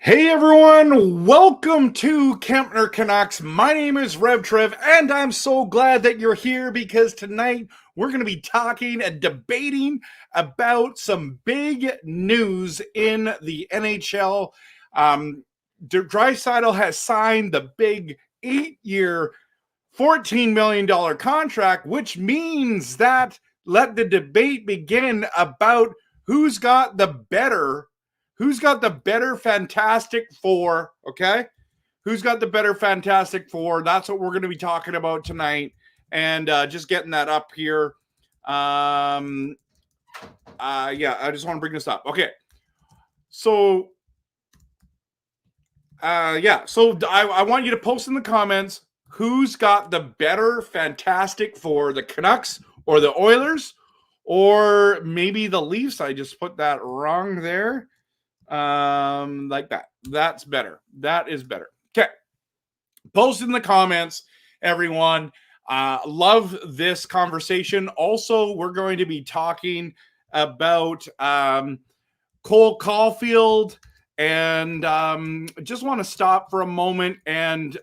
Hey everyone, welcome to Kempner Canucks. My name is RevTrev, and I'm so glad that you're here because tonight we're going to be talking and debating about some big news in the NHL. Draisaitl has signed the big 8-year, $14 million contract, which means that let the debate begin about who's got the better Fantastic Four, okay? Who's got the better Fantastic Four? That's what we're going to be talking about tonight. And just getting that up here. Yeah, I just want to bring this up. Okay. So, I want you to post in the comments who's got the better Fantastic Four, the Canucks or the Oilers, or maybe the Leafs. I just put that wrong there. Like that. That's better. That is better. Okay. Post in the comments, everyone. Love this conversation. Also, we're going to be talking about Cole Caulfield, and just want to stop for a moment and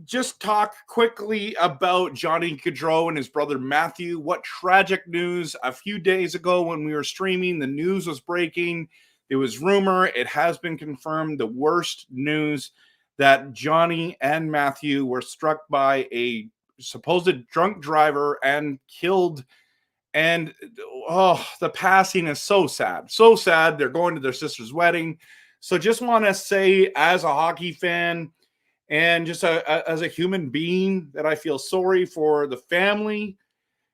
just talk quickly about Johnny Gaudreau and his brother Matthew. What tragic news. A few days ago when we were streaming, the news was breaking. It was rumor. It has been confirmed. The worst news that Johnny and Matthew were struck by a supposed drunk driver and killed. And the passing is so sad. So sad. They're going to their sister's wedding. So just want to say, as a hockey fan, and just as a human being, that I feel sorry for the family.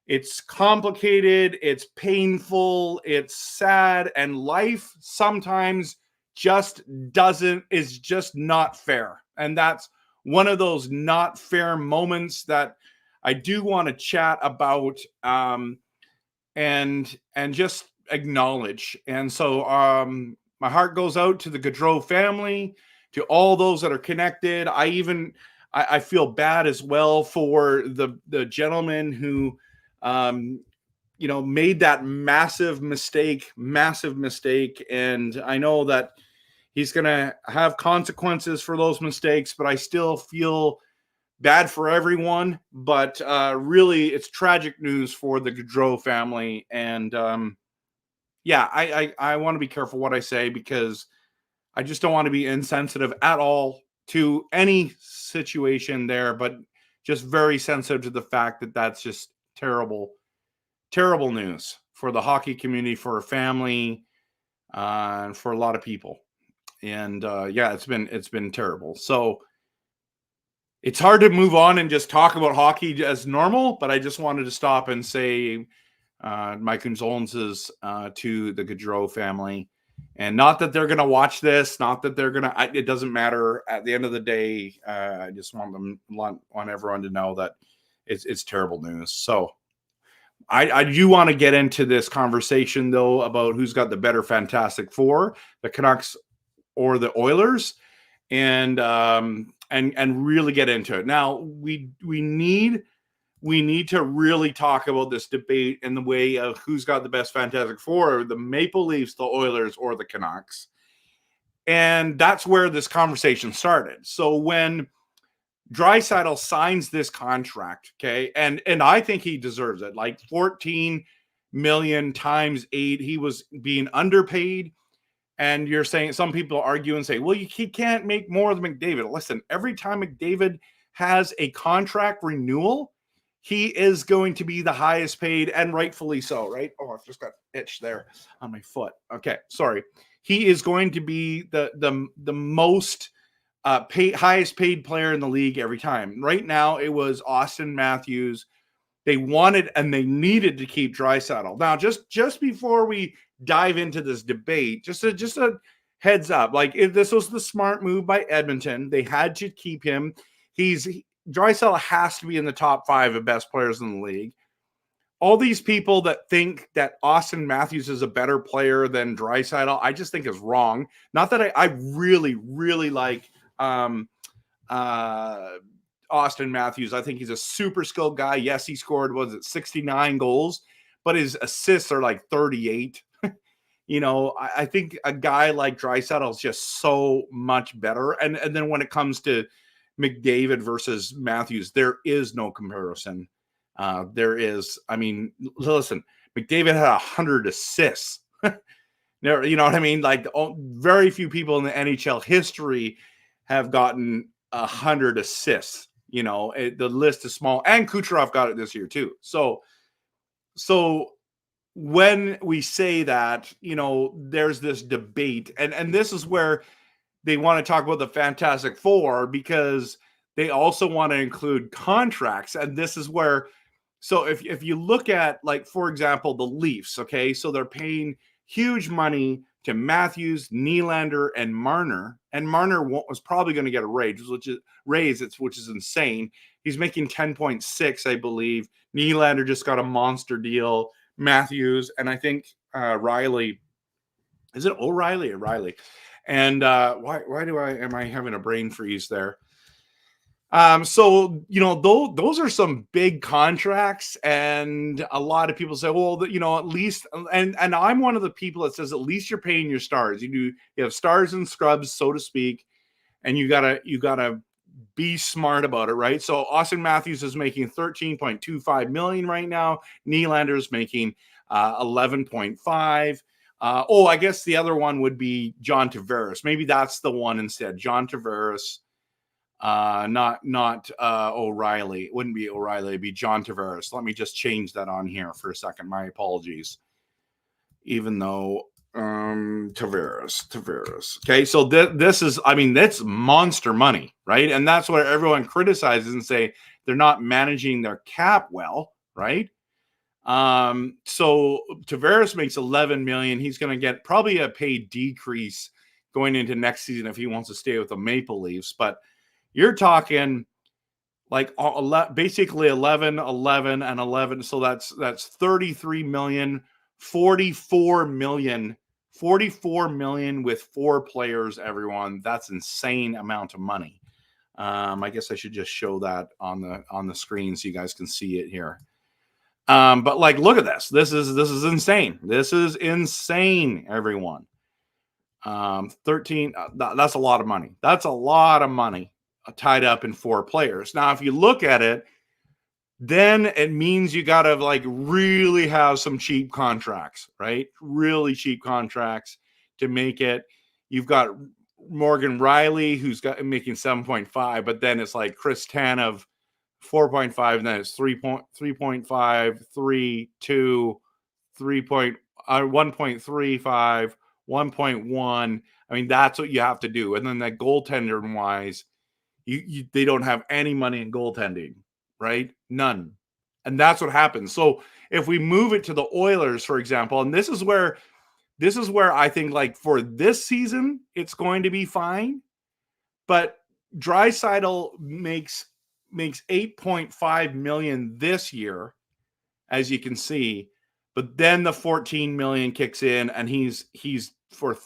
It's complicated, it's painful, it's sad, and life sometimes is just not fair. And that's one of those not fair moments that I do want to chat about and just acknowledge. And so my heart goes out to the Gaudreau family, to all those that are connected. I feel bad as well for the gentleman who, made that massive mistake. And I know that he's going to have consequences for those mistakes, but I still feel bad for everyone. But really, it's tragic news for the Gaudreau family. And I want to be careful what I say, because I just don't want to be insensitive at all to any situation there, but just very sensitive to the fact that that's just terrible, terrible news for the hockey community, for a family, and for a lot of people. And it's been terrible. So it's hard to move on and just talk about hockey as normal, but I just wanted to stop and say my condolences to the Gaudreau family. And not that they're going to watch this, not that they're going to, it doesn't matter. At the end of the day, I just want everyone to know that it's terrible news. So I do want to get into this conversation, though, about who's got the better Fantastic Four, the Canucks or the Oilers, and really get into it. Now, we need to really talk about this debate in the way of who's got the best Fantastic Four, the Maple Leafs, the Oilers, or the Canucks. And that's where this conversation started. So when Draisaitl signs this contract, okay, and I think he deserves it, like 14 million times 8, he was being underpaid. And you're saying, some people argue and say, well, he can't make more than McDavid. Listen, every time McDavid has a contract renewal, he is going to be the highest paid, and rightfully so, right? Oh, I've just got itch there on my foot. Okay, sorry. He is going to be the most highest paid player in the league every time. Right now, it was Austin Matthews. They wanted and they needed to keep Draisaitl. Now, just before we dive into this debate, just a heads up, like, if this was the smart move by Edmonton, they had to keep him. Draisaitl has to be in the top 5 of best players in the league. All these people that think that Austin Matthews is a better player than Draisaitl, I just think is wrong. Not that I really, really like Austin Matthews. I think he's a super skilled guy. Yes, he scored, 69 goals, but his assists are like 38. I think a guy like Draisaitl is just so much better. And then when it comes to McDavid versus Matthews, there is no comparison. There is, I mean, listen, McDavid had 100 assists. You know what I mean? Like, very few people in the NHL history have gotten 100 assists. The list is small, and Kucherov got it this year too. So when we say that, there's this debate, and this is where they want to talk about the Fantastic Four, because they also want to include contracts. And this is where, so if you look at, like, for example, the Leafs, okay, so they're paying huge money to Matthews, Nylander, and Marner. And Marner was probably going to get a raise, which is insane. He's making 10.6, I believe. Nylander just got a monster deal. Matthews, and I think Riley. Is it O'Reilly or Riley? And why am I having a brain freeze there? So those are some big contracts, and a lot of people say, well, at least, and I'm one of the people that says at least you're paying your stars. You have stars and scrubs, so to speak, and you gotta be smart about it, right? So Austin Matthews is making $13.25 million right now. Nylander's making 11.5. I guess the other one would be John Tavares. Maybe that's the one instead. John Tavares, not O'Reilly. It wouldn't be O'Reilly. It'd be John Tavares. Let me just change that on here for a second. My apologies. Even though Tavares. Okay, so this is, I mean, that's monster money, right? And that's what everyone criticizes and say they're not managing their cap well, right? So Tavares makes 11 million. He's going to get probably a pay decrease going into next season if he wants to stay with the Maple Leafs. But you're talking like basically 11, and 11. So that's 33 million, 44 million with 4 players, everyone. That's insane amount of money. I guess I should just show that on the screen so you guys can see it here. But like, look at this. This is insane. This is insane, everyone. 13. That's a lot of money. That's a lot of money tied up in 4 players. Now, if you look at it, then it means you got to like really have some cheap contracts, right? Really cheap contracts to make it. You've got Morgan Riley, who's making 7.5, but then it's like Chris Tanev, 4.5, and then it's 3.5, 3, 2, 1.35, 1.1. I mean, that's what you have to do. And then that goaltender wise, they don't have any money in goaltending. Right? None. And that's what happens. So if we move it to the Oilers, for example, and this is where I think, like, for this season, it's going to be fine. But Draisaitl makes 8.5 million this year, as you can see. But then the 14 million kicks in, and he's for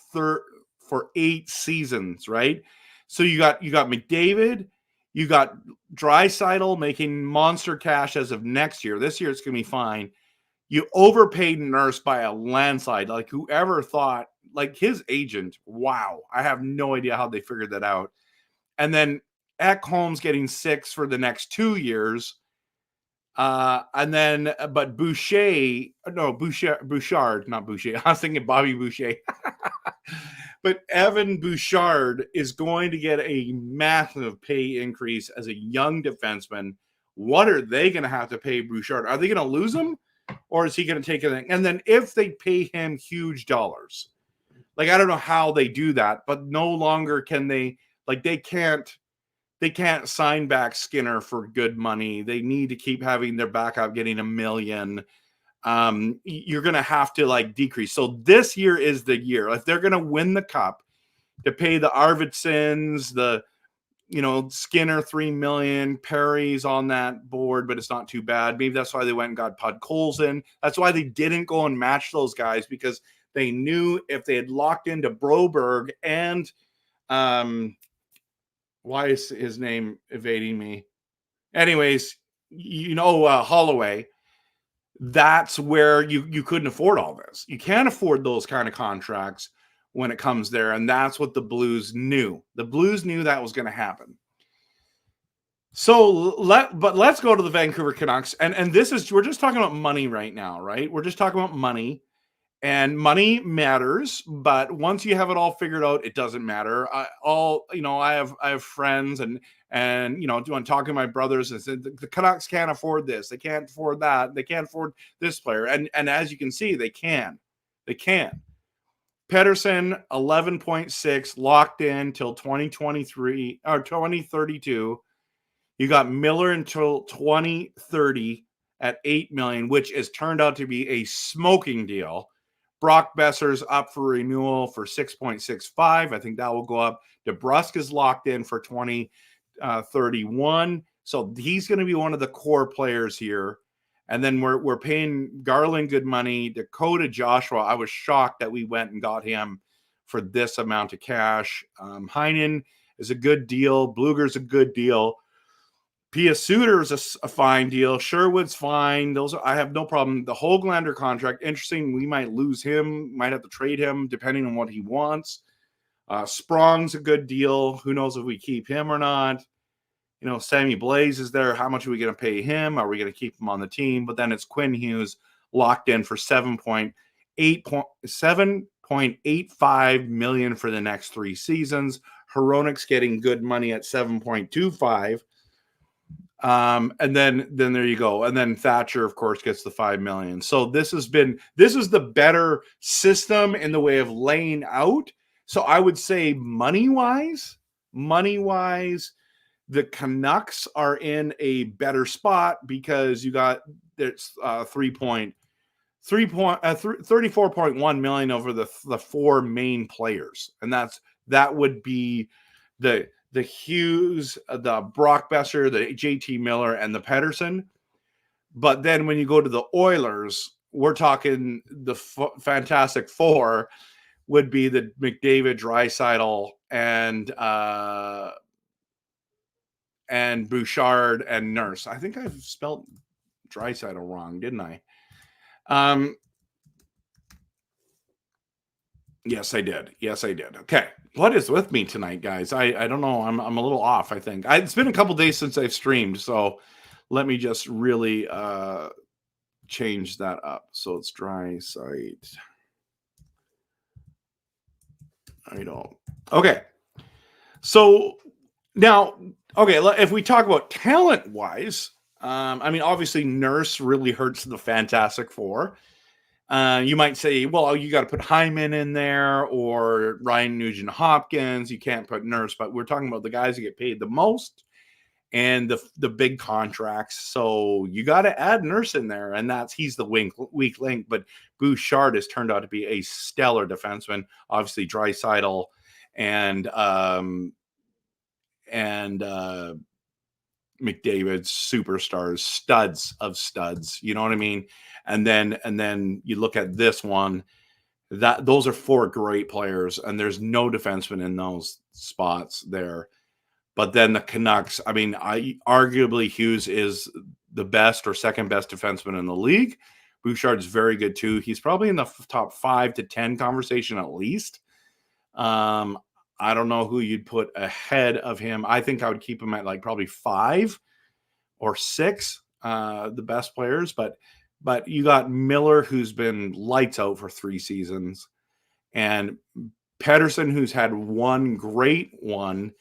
8 seasons, right? So you got McDavid. You got Draisaitl making monster cash as of next year. This year it's going to be fine. You overpaid Nurse by a landslide. Like, whoever thought, like, his agent, wow. I have no idea how they figured that out. And then Ekholm's getting 6 for the next 2 years. And then, but Bouchard, not Boucher. I was thinking Bobby Boucher. But Evan Bouchard is going to get a massive pay increase as a young defenseman. What are they going to have to pay Bouchard? Are they going to lose him, or is he going to take it? And then if they pay him huge dollars, like, I don't know how they do that, but no longer can they, like, they can't sign back Skinner for good money. They need to keep having their backup getting $1 million. You're going to have to, like, decrease. So this year is the year. If they're going to win the cup, to pay the Arvidssons, the, Skinner, $3 million, Perry's on that board, but it's not too bad. Maybe that's why they went and got Podkolzin. That's why they didn't go and match those guys, because they knew if they had locked into Broberg and, why is his name evading me? Anyways, Holloway, that's where you couldn't afford all this. You can't afford those kind of contracts when it comes there. And that's what the Blues knew. The Blues knew that was going to happen. So let's go to the Vancouver Canucks. And this is, we're just talking about money right now, right? We're just talking about money. And money matters, but once you have it all figured out, it doesn't matter. I have friends and I'm talking to my brothers and said the Canucks can't afford this, they can't afford that, they can't afford this player, and as you can see, they can. Pettersson 11.6 locked in till 2023 or 2032. You got Miller until 2030 at $8 million, which has turned out to be a smoking deal. Brock Boeser's up for renewal for 6.65. I think that will go up. DeBrusk is locked in for 2031. So he's going to be one of the core players here. And then we're paying Garland good money. Dakota Joshua, I was shocked that we went and got him for this amount of cash. Heinen is a good deal. Bluger's a good deal. Pia Suter is a fine deal. Sherwood's fine. I have no problem. The Höglander contract, interesting. We might lose him, might have to trade him depending on what he wants. Sprong's a good deal. Who knows if we keep him or not? Sammy Blaze is there. How much are we going to pay him? Are we going to keep him on the team? But then it's Quinn Hughes locked in for $7.85 million for the next 3 seasons. Hronik's getting good money at 7.25. And then there you go. And then Thatcher, of course, gets the $5 million. So this is the better system in the way of laying out. So I would say money wise, the Canucks are in a better spot because you got there's 34.1 million over the 4 main players. And that would be the Hughes, the Brock Boeser, the JT Miller, and the Pettersson. But then when you go to the Oilers, we're talking the Fantastic Four would be the McDavid, Draisailt, and Bouchard and Nurse. I think I've spelled Draisailt wrong, didn't I? Yes, I did. Okay. What is with me tonight, guys? I don't know. I'm a little off, I think. It's been a couple days since I've streamed, so let me just really change that up. So it's Draisailt. Okay. So now, if we talk about talent-wise, obviously Nurse really hurts the Fantastic Four. You might say, well, you got to put Hyman in there or Ryan Nugent-Hopkins. You can't put Nurse, but we're talking about the guys who get paid the most and the big contracts. So you got to add Nurse in there, and he's the weak link. But Bouchard has turned out to be a stellar defenseman. Obviously, Draisaitl and McDavid's superstars, studs of studs. You know what I mean? And then you look at this one. Those are 4 great players, and there's no defenseman in those spots there. But then the Canucks, arguably Hughes is the best or second best defenseman in the league. Bouchard's very good too. He's probably in the top 5 to 10 conversation at least. I don't know who you'd put ahead of him. I think I would keep him at probably 5 or 6, the best players. But you got Miller, who's been lights out for 3 seasons, and Pettersson, who's had one great one.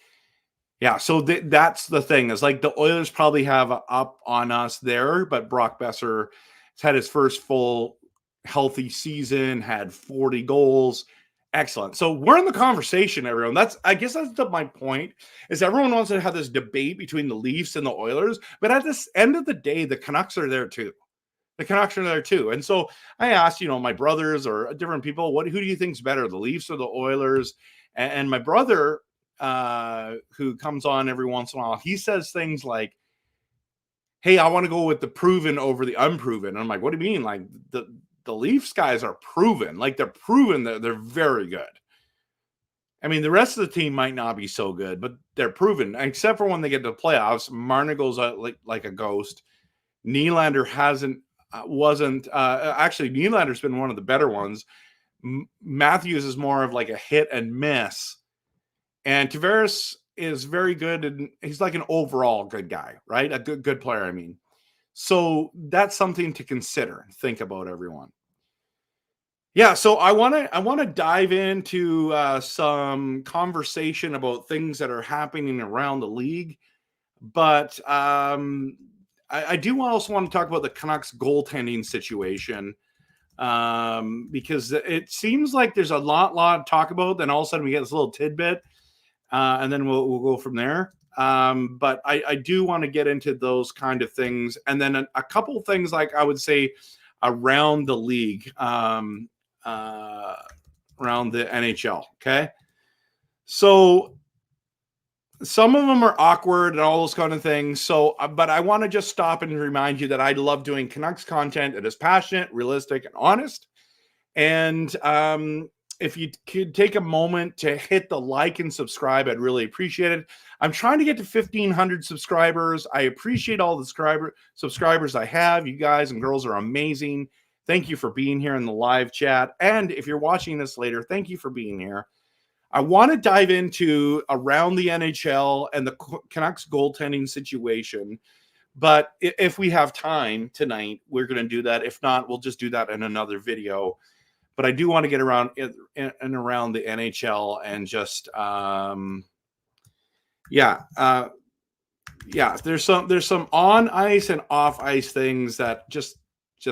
Yeah, so that's the thing. Is the Oilers probably have up on us there, but Brock Boeser has had his first full healthy season, had 40 goals. Excellent. So we're in the conversation, everyone. I guess that's my point, is everyone wants to have this debate between the Leafs and the Oilers, but at this end of the day, the Canucks are there too. And so I asked, my brothers or different people, who do you think's better, the Leafs or the Oilers? And my brother, who comes on every once in a while, he says things like, hey, I want to go with the proven over the unproven. And I'm like, what do you mean? The Leafs guys are proven. They're proven that they're very good. The rest of the team might not be so good, but they're proven. Except for when they get to the playoffs, Marner goes out like a ghost. Nylander hasn't wasn't actually Nylander's been one of the better ones. Matthews is more of like a hit and miss, and Tavares is very good, and he's like an overall good guy, right? A good player, I mean. So that's something to consider. Think about, everyone. Yeah, so I want to dive into some conversation about things that are happening around the league, but I do also want to talk about the Canucks goaltending situation, because it seems like there's a lot to talk about. Then all of a sudden we get this little tidbit, and then we'll go from there. But I do want to get into those kind of things, and then a couple things like I would say around the league, around the NHL. Okay, so some of them are awkward and all those kind of things. So, but I want to just stop and remind you that I love doing Canucks content. It is passionate, realistic, and honest. And if you could take a moment to hit the like and subscribe, I'd really appreciate it. I'm trying to get to 1,500 subscribers. I appreciate all the subscribers I have. You guys and girls are amazing. Thank you for being here in the live chat. And if you're watching this later, thank you for being here. I want to dive into around the NHL and the Canucks goaltending situation. But if we have time tonight, we're going to do that. If not, we'll just do that in another video. But I do want to get around and around the NHL and just, there's some on ice and off ice things that just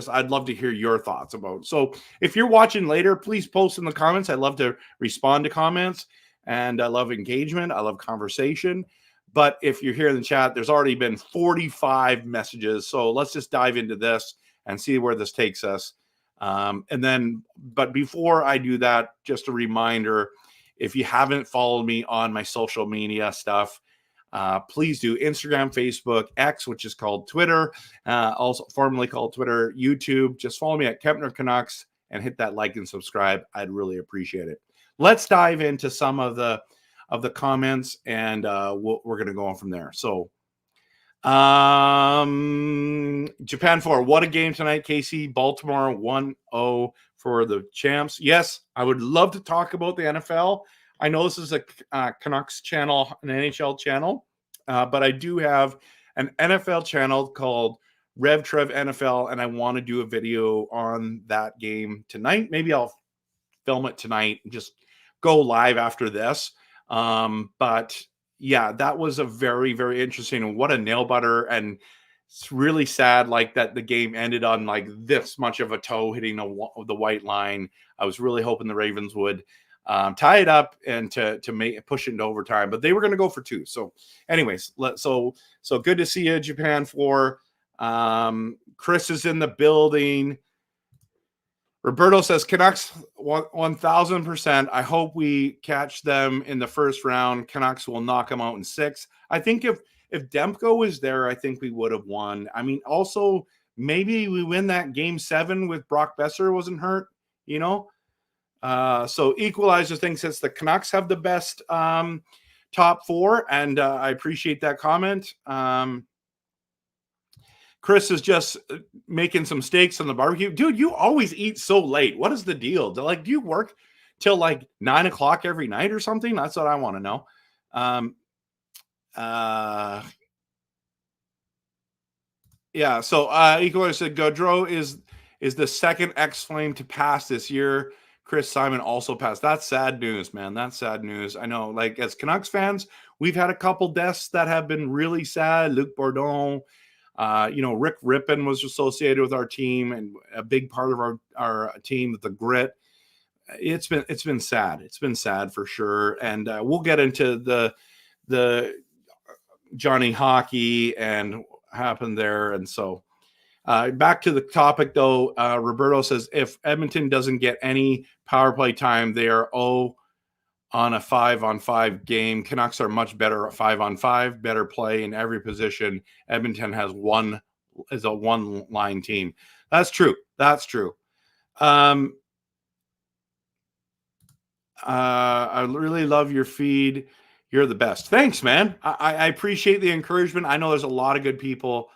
I'd love to hear your thoughts about. So if you're watching later, please post in the comments. I love to respond to comments, and I love engagement. I love conversation. But if you're here in the chat, there's already been 45 messages. So let's just dive into this and see where this takes us. But before I do that, just a reminder, if you haven't followed me on my social media stuff, please do. Instagram, Facebook, X, which is called Twitter, also formerly called Twitter, YouTube. Just follow me at Kempner Canucks and hit that like and subscribe. I'd really appreciate it. Let's dive into some of the comments, and we're going to go on from there. So, Japan 4, what a game tonight, Casey. Baltimore 1-0 for the champs. Yes, I would love to talk about the NFL. I know this is a Canucks channel, an NHL channel, but I do have an NFL channel called RevTrev NFL, and I want to do a video on that game tonight. Maybe I'll film it tonight and just go live after this. But yeah, that was a very, very interesting, and what a nail biter. And it's really sad, like, that the game ended on like this much of a toe hitting the white line. I was really hoping the Ravens would tie it up and to push it into overtime, but they were going to go for 2. So anyways, so good to see you, Japan 4. Chris is in the building. Roberto says Canucks 1,000%. I hope we catch them in the first round. Canucks will knock them out in 6. I think if Demko was there, I think we would have won. I mean, also maybe we win that game 7 with Brock Boeser wasn't hurt, you know. So Equalizer thinks it's the Canucks have the best top 4, and I appreciate that comment. Chris is just making some steaks on the barbecue. Dude, you always eat so late. What is the deal? Do you work till like 9 o'clock every night or something? That's what I want to know. Yeah, so Equalizer said Gaudreau is the second ex-Flame to pass this year. Chris Simon also passed. That's sad news, man. That's sad news. I know, like, as Canucks fans, we've had a couple deaths that have been really sad. Luc Bourdon, Rick Rippon was associated with our team and a big part of our team with the grit. It's been sad. It's been sad for sure. And we'll get into the Johnny Hockey and what happened there. And so back to the topic, though. Roberto says if Edmonton doesn't get any power play time, they are 0 on a 5-on-5 game. Canucks are much better at 5-on-5, better play in every position. Edmonton is a one-line team. That's true. I really love your feed. You're the best. Thanks, man. I appreciate the encouragement. I know there's a lot of good people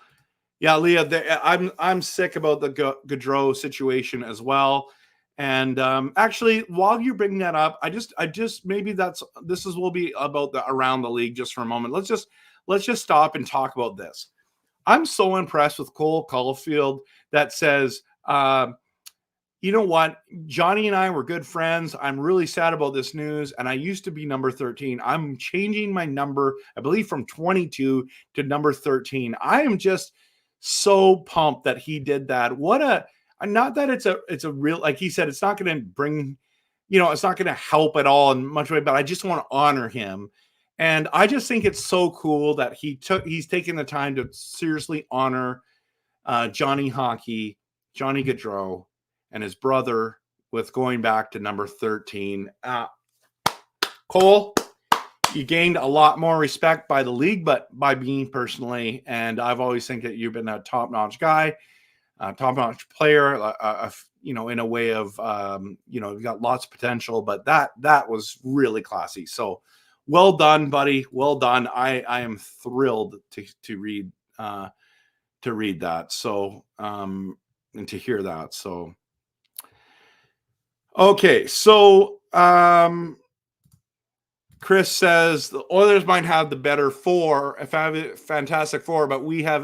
Yeah, Leah, I'm sick about the Gaudreau situation as well. And actually, while you're bringing that up, I just maybe will be about the around the league just for a moment. Let's just stop and talk about this. I'm so impressed with Cole Caulfield that says, you know what? Johnny and I were good friends. I'm really sad about this news. And I used to be number 13. I'm changing my number, I believe, from 22 to number 13. I am just so pumped that he did that. Not that it's a real, like he said, it's not going to bring, it's not going to help at all in much way, but I just want to honor him. And I just think it's so cool that he's taken the time to seriously honor Johnny Hockey, Johnny Gaudreau, and his brother with going back to number 13. Cole, you gained a lot more respect by the league, but by me personally. And I've always think that you've been a top-notch guy, top-notch player, in a way of, you've got lots of potential, but that was really classy. So well done, buddy. Well done. I am thrilled to read that. So, and to hear that. So, okay. So, Chris says the Oilers might have the better four, if I have a fantastic four, but we have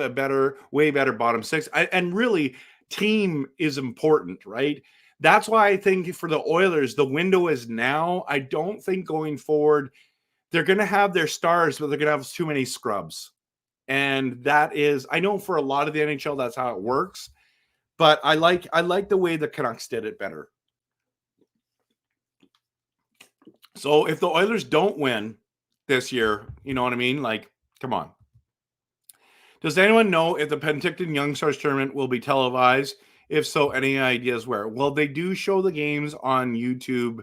way better bottom six. And really, team is important, right? That's why I think for the Oilers, the window is now. I don't think going forward, they're going to have their stars, but they're going to have too many scrubs. And that is, I know for a lot of the NHL, that's how it works. But I like the way the Canucks did it better. So if the Oilers don't win this year, you know what I mean? Like, come on. Does anyone know if the Penticton Young Stars tournament will be televised? If so, any ideas where? Well, they do show the games on YouTube.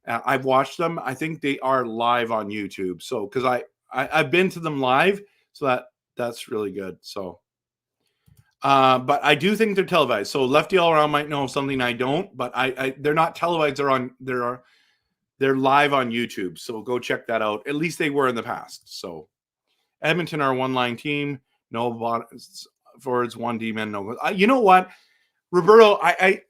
I've watched them. I think they are live on YouTube. So, because I've been to them live, so that's really good. So, but I do think they're televised. So Lefty All Around might know something I don't, but they're not televised. They're live on YouTube. So go check that out. At least they were in the past. So Edmonton are a one-line team. No forwards, one D-man, no. You know what, Roberto, I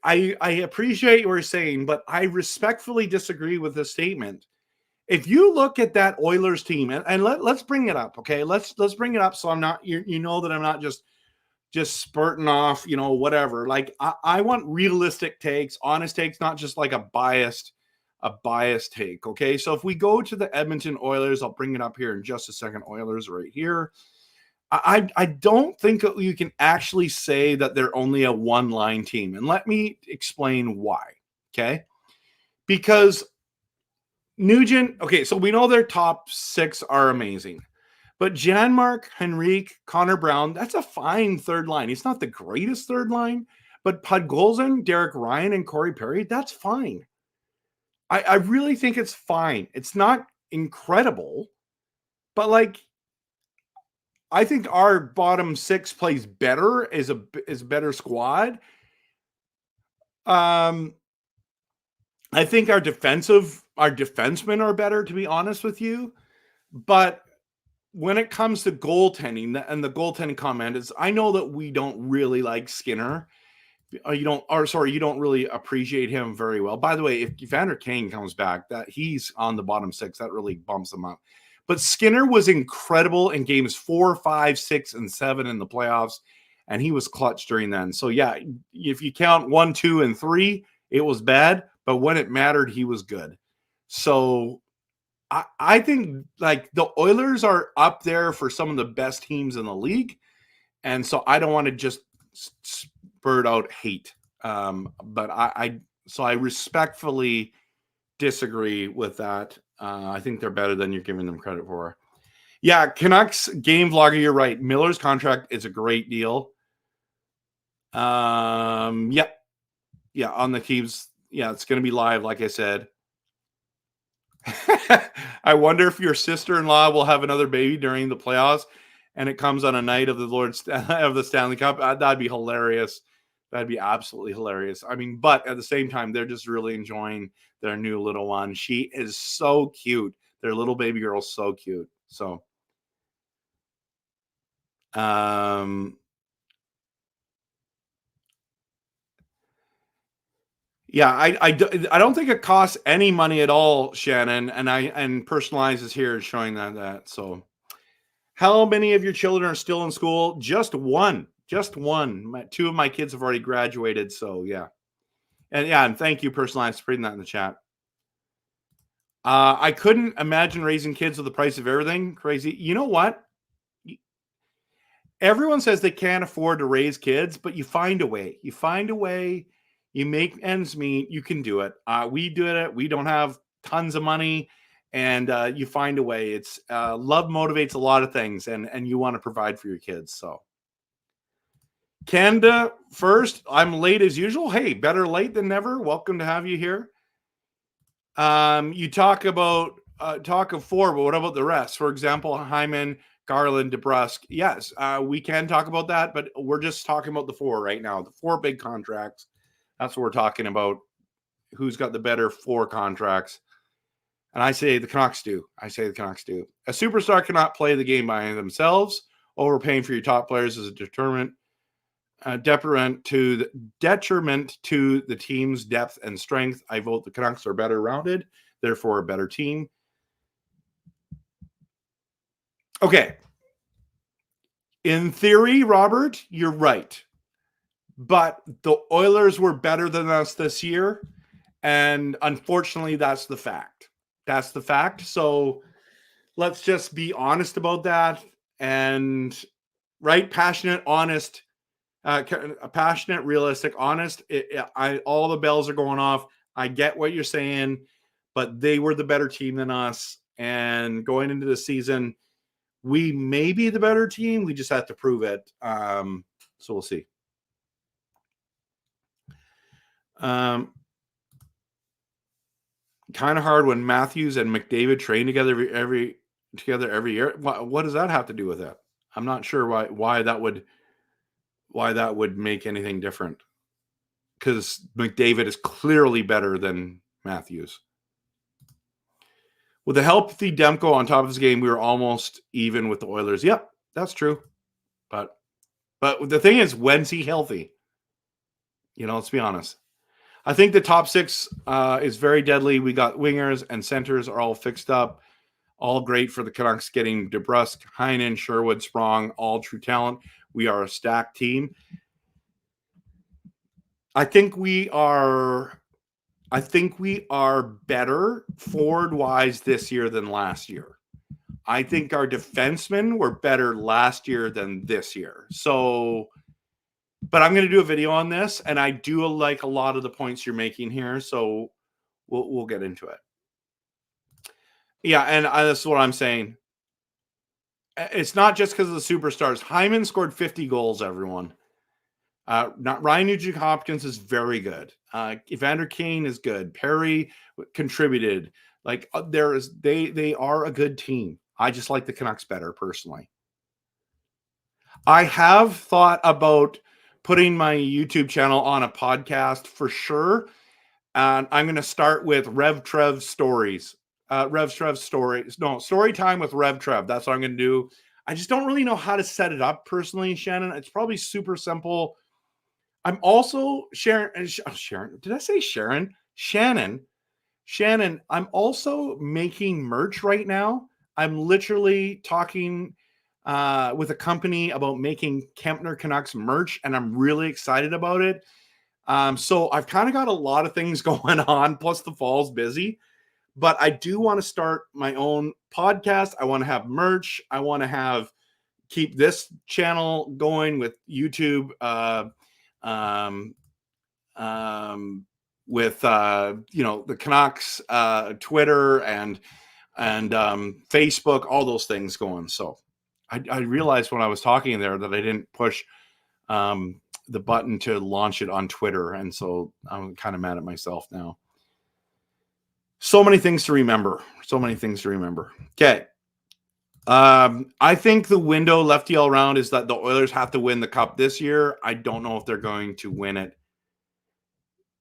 appreciate what you're saying, but I respectfully disagree with this statement. If you look at that Oilers team, and let's bring it up, okay? Let's bring it up so I'm not, you know that I'm not just spurting off, whatever. Like I want realistic takes, honest takes, not just like a biased take. Okay. So if we go to the Edmonton Oilers, I'll bring it up here in just a second. Oilers right here. I don't think you can actually say that they're only a one-line team. And let me explain why. Okay. Because Nugent, okay, so we know their top six are amazing. But Janmark, Henrique, Connor Brown, that's a fine third line. It's not the greatest third line, but Podgolzin, Derek Ryan, and Corey Perry, that's fine. I really think it's fine. It's not incredible, but like I think our bottom six plays better, is a better squad. I think our defensemen are better, to be honest with you. But when it comes to goaltending, and the goaltending comment is, I know that we don't really like Skinner. You don't really appreciate him very well. By the way, if Evander Kane comes back, that he's on the bottom six, that really bumps him up. But Skinner was incredible in games 4, 5, 6, and 7 in the playoffs, and he was clutch during then. So yeah, if you count 1, 2, and 3, it was bad, but when it mattered, he was good. So I think like the Oilers are up there for some of the best teams in the league, and so I don't want to just spurt out hate. But I respectfully disagree with that. I think they're better than you're giving them credit for. Yeah, Canucks game vlogger, you're right. Miller's contract is a great deal. Yeah, on the Keeps. Yeah, it's going to be live, like I said. I wonder if your sister-in-law will have another baby during the playoffs, and it comes on a night of the Stanley Cup. That'd be hilarious. That'd be absolutely hilarious. I mean, but at the same time, they're just really enjoying their new little one. She is so cute. Their little baby girl's so cute. So, Yeah, I don't think it costs any money at all, Shannon. And Personalized is here showing that. So, how many of your children are still in school? Just one. Just one. Two of my kids have already graduated. So yeah, and thank you, Personalized, for putting that in the chat. I couldn't imagine raising kids with the price of everything. Crazy. You know what? Everyone says they can't afford to raise kids, but you find a way. You find a way. You make ends meet. You can do it. We do it. We don't have tons of money, and you find a way. It's love motivates a lot of things, and you want to provide for your kids. So, Canada first. I'm late as usual. Hey, better late than never. Welcome to have you here. You talk about talk of four, but what about the rest? For example, Hyman, Garland, DeBrusque. Yes, we can talk about that, but we're just talking about the four right now. The four big contracts. That's what we're talking about. Who's got the better four contracts? And I say the Canucks do. I say the Canucks do. A superstar cannot play the game by themselves. Overpaying for your top players is a deterrent to the team's depth and strength. I vote the Canucks are better rounded, therefore a better team. Okay. In theory, Robert, you're right. But the Oilers were better than us this year. And unfortunately, that's the fact. That's the fact. So let's just be honest about that. And right, passionate, honest, passionate, realistic, honest. All the bells are going off. I get what you're saying, but they were the better team than us. And going into the season, we may be the better team. We just have to prove it. So we'll see. Kind of hard when Matthews and McDavid train together every year. What does that have to do with it? I'm not sure why that would make anything different. Because McDavid is clearly better than Matthews. With the healthy Demko on top of his game, we were almost even with the Oilers. Yep, that's true. But the thing is, when's he healthy? Let's be honest. I think the top six is very deadly. We got wingers and centers are all fixed up. All great for the Canucks, getting DeBrusque, Heinen, Sherwood, Sprong, all true talent. We are a stacked team. I think we are better forward-wise this year than last year. I think our defensemen were better last year than this year. So, but I'm going to do a video on this, and I do like a lot of the points you're making here. So we'll get into it. Yeah, and that's what I'm saying. It's not just because of the superstars. Hyman scored 50 goals, everyone. Not Ryan Nugent-Hopkins is very good. Evander Kane is good. Perry contributed. Like they are a good team. I just like the Canucks better personally. I have thought about putting my YouTube channel on a podcast for sure. And I'm going to start with RevTrev stories. RevTrev stories. No, story time with RevTrev. That's what I'm going to do. I just don't really know how to set it up personally, Shannon. It's probably super simple. I'm also Sharon. Did I say Sharon? Shannon. I'm also making merch right now. I'm literally talking with a company about making Kempner Canucks merch, and I'm really excited about it. So I've kind of got a lot of things going on, plus the fall's busy. But I do want to start my own podcast. I want to have merch. I want to keep this channel going with YouTube. With the Canucks, Twitter and Facebook, all those things going. So I realized when I was talking there that I didn't push the button to launch it on Twitter, and so I'm kind of mad at myself now. So many things to remember. Okay. I think the window lefty all around is that the Oilers have to win the cup this year. I don't know if they're going to win it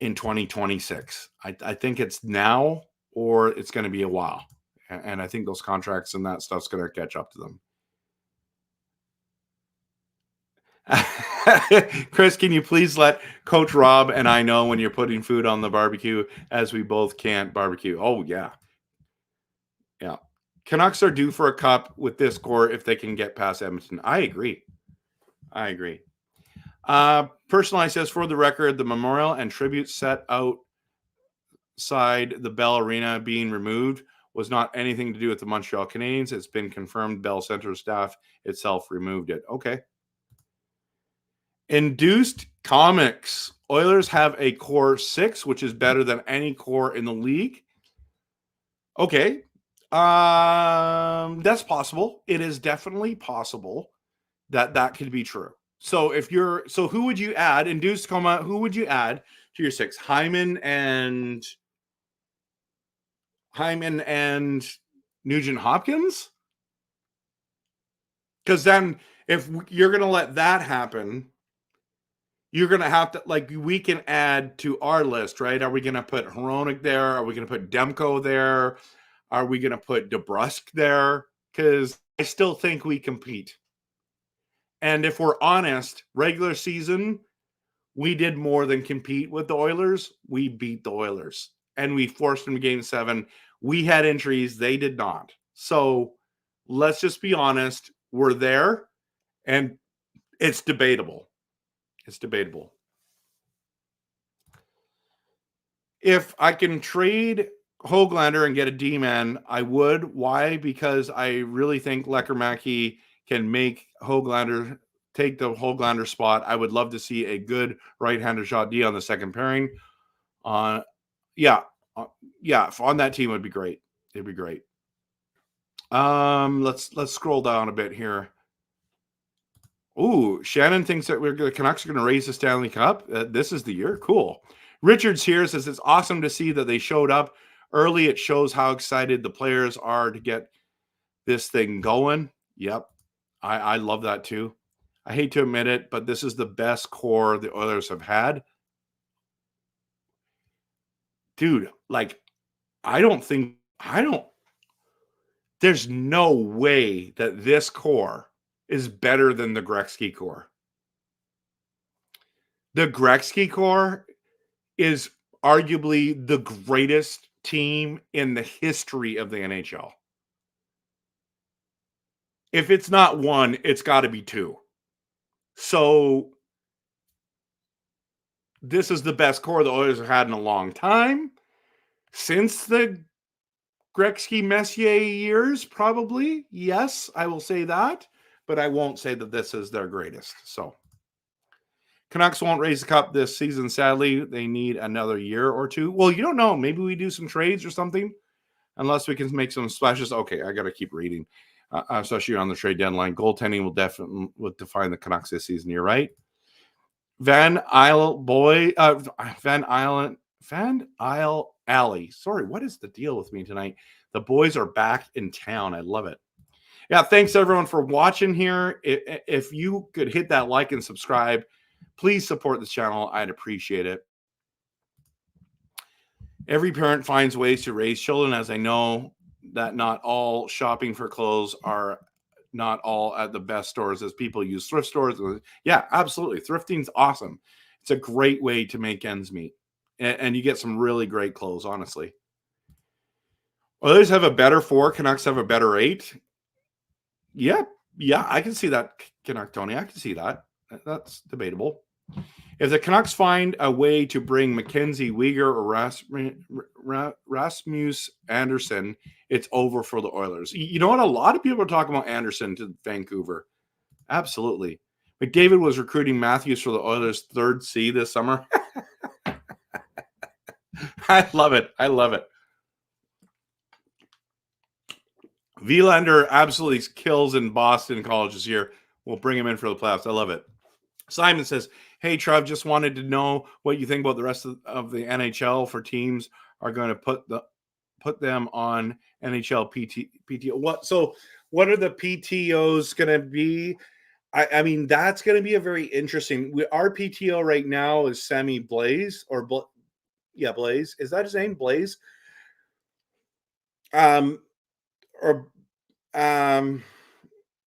in 2026. I think it's now or it's going to be a while. And I think those contracts and that stuff's going to catch up to them. Chris, can you please let Coach Rob and I know when you're putting food on the barbecue, as we both can't barbecue? Oh, yeah. Yeah. Canucks are due for a cup with this core if they can get past Edmonton. I agree. Personalized says, for the record, the memorial and tribute set outside the Bell Arena being removed was not anything to do with the Montreal Canadiens. It's been confirmed Bell Center staff itself removed it. Okay. Induced comics. Oilers have a core 6, which is better than any core in the league. Okay. That's possible. It is definitely possible that could be true. So who would you add? Induced comma, who would you add to your 6? Hyman and Nugent Hopkins? Because then if you're going to let that happen, you're going to have to, like, we can add to our list, right? Are we going to put Hronek there? Are we going to put Demko there? Are we going to put DeBrusk there? Because I still think we compete. And if we're honest, regular season, we did more than compete with the Oilers. We beat the Oilers. And we forced them to Game 7. We had injuries. They did not. So let's just be honest. We're there. And it's debatable. It's debatable. If I can trade Höglander and get a D-man, I would. Why? Because I really think Lekkerimäki can make Höglander take the Höglander spot. I would love to see a good right-hander shot D on the second pairing. On that team would be great. It'd be great. Let's scroll down a bit here. Ooh, Shannon thinks that the Canucks are going to raise the Stanley Cup. This is the year. Cool. Richards here says it's awesome to see that they showed up early. It shows how excited the players are to get this thing going. Yep. I love that too. I hate to admit it, but this is the best core the Oilers have had. Dude, like, there's no way that this core is better than the Gretzky core. The Gretzky core is arguably the greatest team in the history of the NHL. If it's not one, it's got to be two. So this is the best core the Oilers have had in a long time. Since the Gretzky-Messier years, probably. Yes, I will say that. But I won't say that this is their greatest. So Canucks won't raise the cup this season, sadly. They need another year or two. Well, you don't know. Maybe we do some trades or something. Unless we can make some splashes. Okay, I got to keep reading. Especially on the trade deadline. Goaltending will definitely define the Canucks this season. You're right. Van Isle Alley. Sorry, what is the deal with me tonight? The boys are back in town. I love it. Yeah, thanks everyone for watching here. If you could hit that like and subscribe, please support this channel. I'd appreciate it. Every parent finds ways to raise children, as I know that not all shopping for clothes are not all at the best stores, as people use thrift stores. Yeah, absolutely. Thrifting's awesome. It's a great way to make ends meet. And you get some really great clothes, honestly. Oilers have a better 4. Canucks have a better 8. Yeah, I can see that, Canuck Tony. I can see that. That's debatable. If the Canucks find a way to bring Mackenzie Weegar or Rasmus Anderson, it's over for the Oilers. You know what? A lot of people are talking about Anderson to Vancouver. Absolutely. McDavid was recruiting Matthews for the Oilers' 3rd C this summer. I love it. Vilander absolutely kills in Boston College this year. We'll bring him in for the playoffs. I love it. Simon says, hey, Trev, just wanted to know what you think about the rest of the NHL for teams are going to put them on NHL PTO. What are the PTOs going to be? I mean, that's going to be a very interesting. Our PTO right now is Sammy Blaze Blaze. Is that his name? Blaze?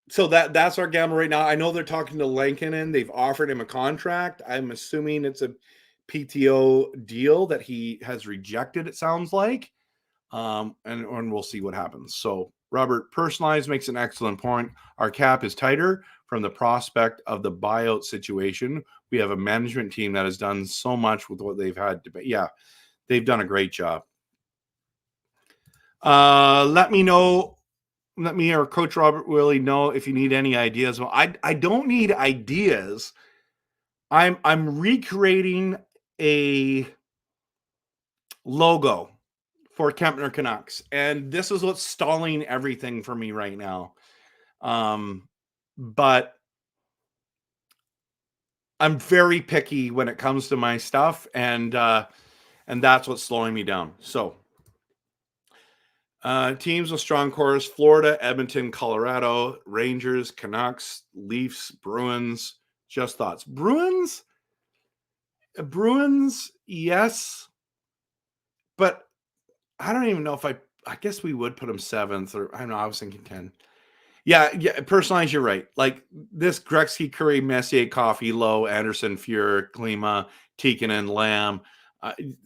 So that's our gamble right now. I know they're talking to Lankinen. They've offered him a contract. I'm assuming it's a PTO deal that he has rejected, it sounds like. And we'll see what happens. So Robert, personalized makes an excellent point. Our cap is tighter from the prospect of the buyout situation. We have a management team that has done so much with what they've had to be. Yeah, they've done a great job. Let me or Coach Robert Willie know if you need any ideas. Well, I don't need ideas. I'm recreating a logo for Kempner Canucks, and this is what's stalling everything for me right now. But I'm very picky when it comes to my stuff, and that's what's slowing me down. So, teams with strong cores: Florida, Edmonton, Colorado, Rangers, Canucks, Leafs, Bruins. Just thoughts. Bruins, yes, but I don't even know if I guess we would put them 7th, or I don't know. I was thinking 10. Yeah. Personalized, you're right. Like this Gretzky, Curry, Messier, Coffee, Lowe, Anderson, Fuhr, Klima, Tikkanen, Lamb.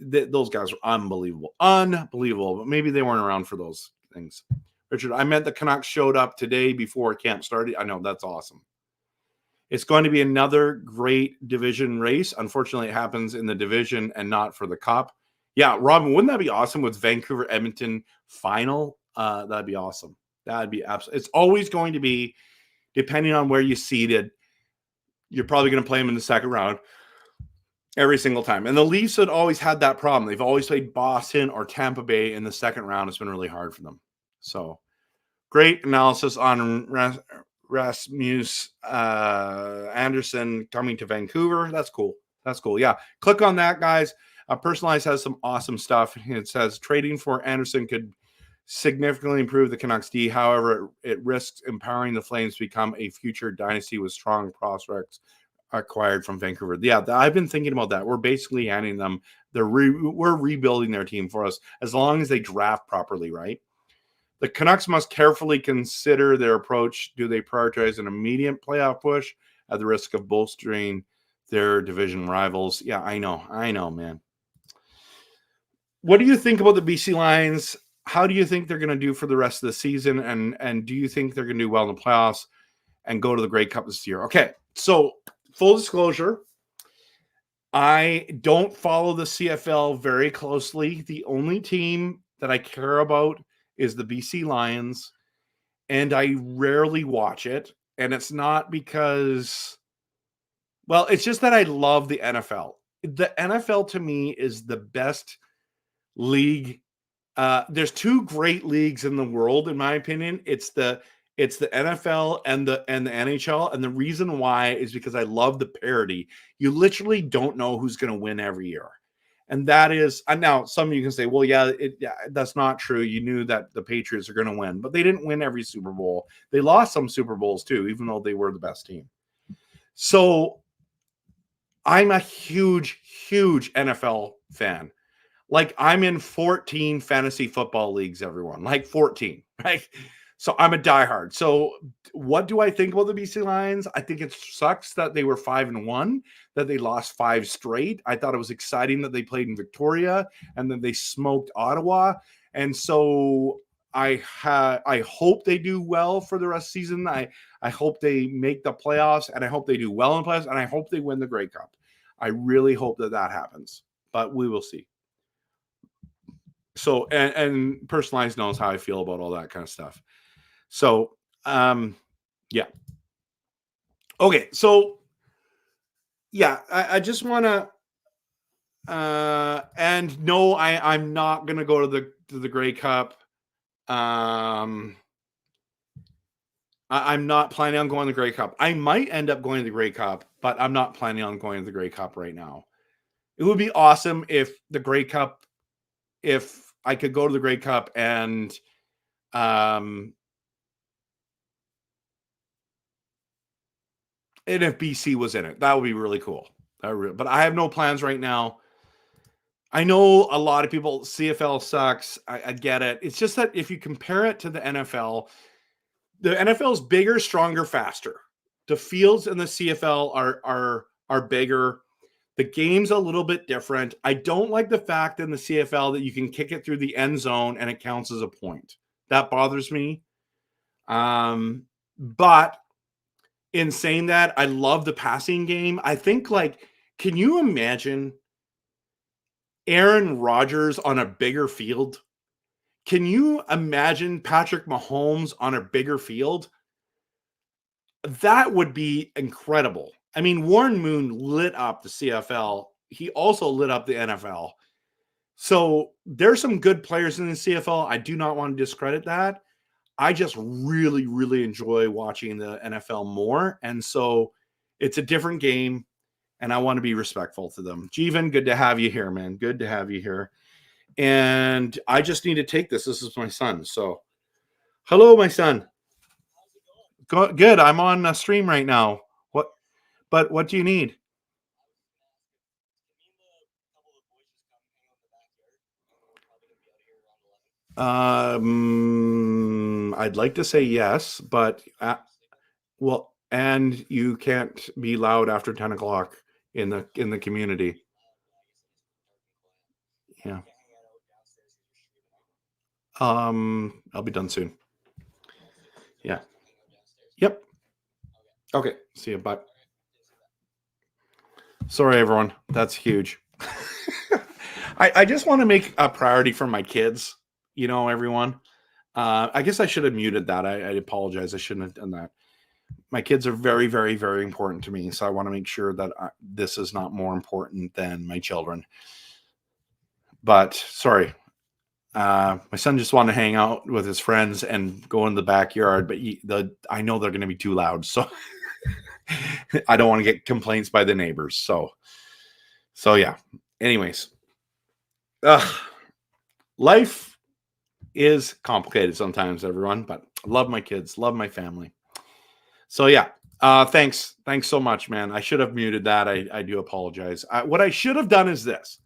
Those guys are unbelievable. But maybe they weren't around for those things. Richard, I meant the Canucks showed up today before camp started. I know, that's awesome. It's going to be another great division race. Unfortunately, it happens in the division and not for the cup. Yeah, Robin, wouldn't that be awesome with Vancouver Edmonton final? That'd be awesome. That'd be absolutely. It's always going to be, depending on where you seeded, you're probably going to play them in the second round every single time. And the Leafs had always had that problem. They've always played Boston or Tampa Bay in the second round. It's been really hard for them. So great analysis on Rasmus Anderson coming to Vancouver. That's cool. Yeah. Click on that, guys. Personalized has some awesome stuff. It says trading for Anderson could significantly improve the Canucks D. However, it risks empowering the Flames to become a future dynasty with strong prospects acquired from Vancouver. Yeah, I've been thinking about that. We're basically handing them we're rebuilding their team for us as long as they draft properly, right? The Canucks must carefully consider their approach. Do they prioritize an immediate playoff push at the risk of bolstering their division rivals? Yeah, I know, man. What do you think about the BC Lions? How do you think they're going to do for the rest of the season? And do you think they're going to do well in the playoffs and go to the Grey Cup this year? Okay, so full disclosure, I don't follow the CFL very closely. The only team that I care about is the BC Lions, and I rarely watch it. And it's not because, well, it's just that I love the NFL. The NFL to me is the best league. There's two great leagues in the world, in my opinion. It's the NFL and the NHL, and the reason why is because I love the parity. You literally don't know who's going to win every year, and that is. And now some of you can say, "Well, yeah, that's not true. You knew that the Patriots are going to win, but they didn't win every Super Bowl. They lost some Super Bowls too, even though they were the best team." So, I'm a huge NFL fan. Like I'm in 14 fantasy football leagues, everyone, like 14, right? So I'm a diehard. So what do I think about the BC Lions? I think it sucks that they were 5-1, that they lost 5 straight. I thought it was exciting that they played in Victoria and then they smoked Ottawa. And so I hope they do well for the rest of the season. I hope they make the playoffs, and I hope they do well in the playoffs, and I hope they win the Grey Cup. I really hope that happens, but we will see. So, and personalized knows how I feel about all that kind of stuff. So, yeah. Okay. So, yeah, I just want to, and no, I'm not going to go to the Grey Cup. I'm not planning on going to the Grey Cup. I might end up going to the Grey Cup, but I'm not planning on going to the Grey Cup right now. It would be awesome if the Grey Cup, if I could go to the Grey Cup and if BC was in it. That would be really cool. But I have no plans right now. I know a lot of people, CFL sucks. I get it. It's just that if you compare it to the NFL, The NFL is bigger, stronger, faster. The fields in the CFL are bigger. The game's a little bit different. I don't like the fact in the CFL that you can kick it through the end zone and it counts as a point. That bothers me. But in saying that, I love the passing game. I think, like, can you imagine Aaron Rodgers on a bigger field? Can you imagine Patrick Mahomes on a bigger field? That would be incredible. I mean, Warren Moon lit up the CFL. He also lit up the NFL. So there's some good players in the CFL. I do not want to discredit that. I just really, really enjoy watching the NFL more. And so it's a different game, and I want to be respectful to them. Jeevan, good to have you here, man. Good to have you here. And I just need to take this. This is my son. So, hello, my son. Good. I'm on a stream right now. What do you need? I'd like to say yes, but well, and you can't be loud after 10 o'clock in the community. Yeah. I'll be done soon. Yeah. Yep. Okay. See you. Bye. Sorry, everyone. That's huge. I just want to make a priority for my kids, everyone. I guess I should have muted that. I apologize. I shouldn't have done that. My kids are very, very, very important to me. So I want to make sure that this is not more important than my children. But sorry. My son just wanted to hang out with his friends and go in the backyard, but I know they're going to be too loud. So I don't want to get complaints by the neighbors. So yeah. Anyways, life is complicated sometimes, everyone, but I love my kids, love my family. So yeah, thanks so much, man. I should have muted that. I do apologize. What I should have done is this.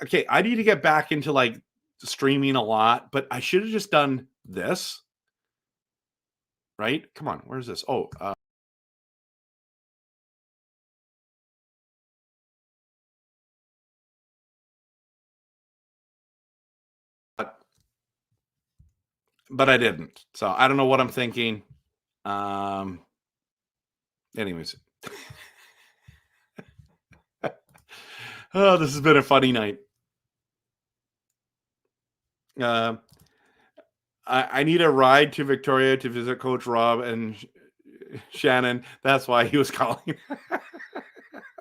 Okay, I need to get back into like streaming a lot, but I should have just done this. Right? Come on, where's this? Oh, but I didn't. So I don't know what I'm thinking. Anyways. Oh, this has been a funny night. I need a ride to Victoria to visit Coach Rob and Shannon. That's why he was calling.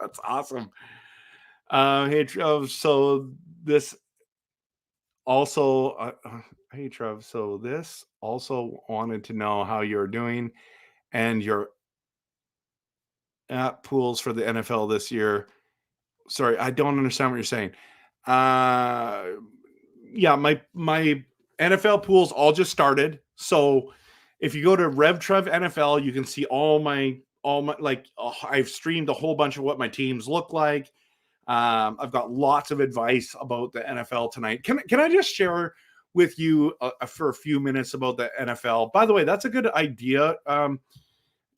That's awesome. Hey, Trev. So this also, hey, Trev. So this also wanted to know how you're doing and your app pools for the NFL this year. Sorry, I don't understand what you're saying. Yeah, my NFL pools all just started. So if you go to RevTrev NFL, you can see all my like I've streamed a whole bunch of what my teams look like. I've got lots of advice about the NFL tonight. Can I just share with you for a few minutes about the NFL? By the way, that's a good idea.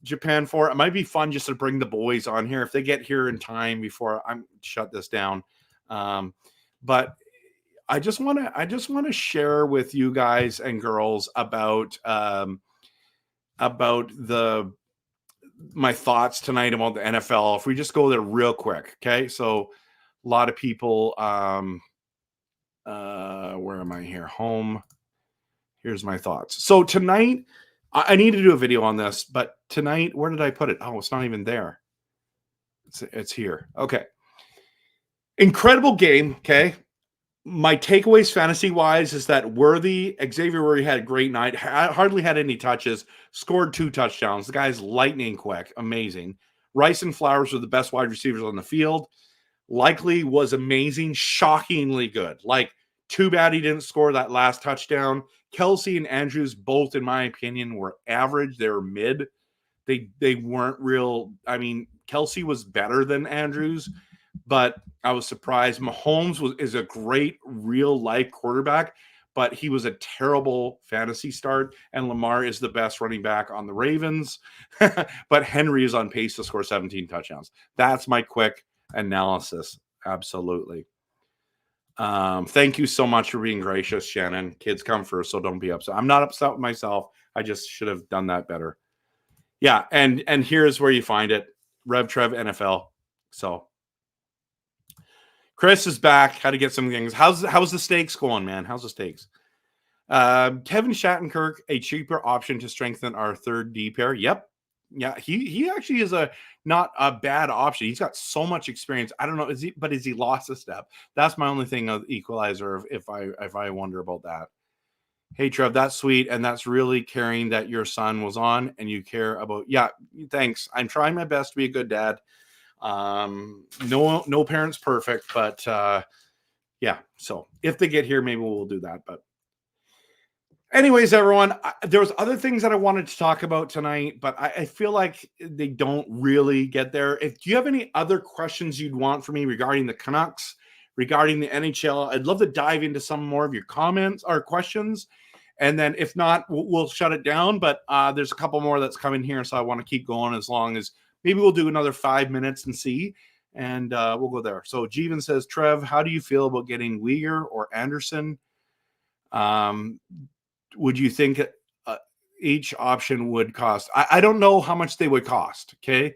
Japan for it might be fun just to bring the boys on here if they get here in time before I'm shut this down. But I just want to share with you guys and girls about my thoughts tonight about the NFL. If we just go there real quick, okay? So a lot of people where am I here? Home. Here's my thoughts. So tonight I need to do a video on this, but tonight, where did I put it? Oh, it's not even there. It's here. Okay. Incredible game. Okay. My takeaways fantasy-wise is that Xavier Worthy had a great night, hardly had any touches, scored 2 touchdowns. The guy's lightning quick, amazing. Rice and Flowers were the best wide receivers on the field. Likely was amazing, shockingly good. Like, too bad he didn't score that last touchdown. Kelsey and Andrews, both, in my opinion, were average. They were mid. They weren't real. I mean, Kelsey was better than Andrews, but I was surprised. Mahomes is a great real life quarterback, but he was a terrible fantasy start, and Lamar is the best running back on the Ravens, but Henry is on pace to score 17 touchdowns. That's my quick analysis. Absolutely. Thank you so much for being gracious, Shannon. Kids come first, so don't be upset. I'm not upset with myself. I just should have done that better. Yeah, and here's where you find it. RevTrev NFL. So Chris is back. How to get some things. How's the steaks going, man? How's the steaks? Kevin Shattenkirk, a cheaper option to strengthen our third D pair. Yep. Yeah, he actually is not a bad option. He's got so much experience. I don't know, is he lost a step? That's my only thing of equalizer if I wonder about that. Hey Trev, that's sweet, and that's really caring that your son was on and you care about. Yeah, thanks. I'm trying my best to be a good dad. No parent's perfect, but yeah. So if they get here, maybe we'll do that. But anyways, everyone, there was other things that I wanted to talk about tonight, but I feel like they don't really get there. Do you have any other questions you'd want from me regarding the Canucks, regarding the NHL? I'd love to dive into some more of your comments or questions. And then if not, we'll shut it down. But there's a couple more that's coming here, so I want to keep going as long as maybe we'll do another 5 minutes and see. And we'll go there. So Jeevan says, Trev, how do you feel about getting Uyghur or Anderson? Would you think each option would cost? I don't know how much they would cost. Okay.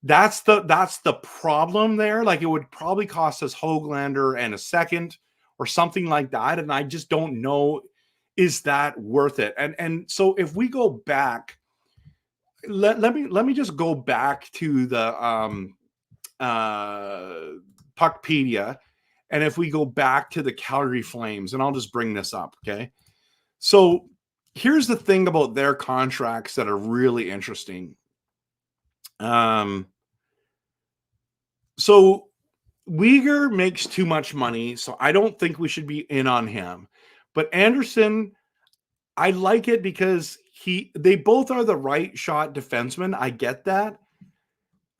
That's the problem there. Like it would probably cost us Höglander and a second or something like that. And I just don't know, is that worth it? And so if we go back, let me just go back to the Puckpedia. And if we go back to the Calgary Flames, and I'll just bring this up. Okay. So here's the thing about their contracts that are really interesting. So Uyghur makes too much money, so I don't think we should be in on him. But Anderson, I like it because they both are the right shot defensemen. I get that.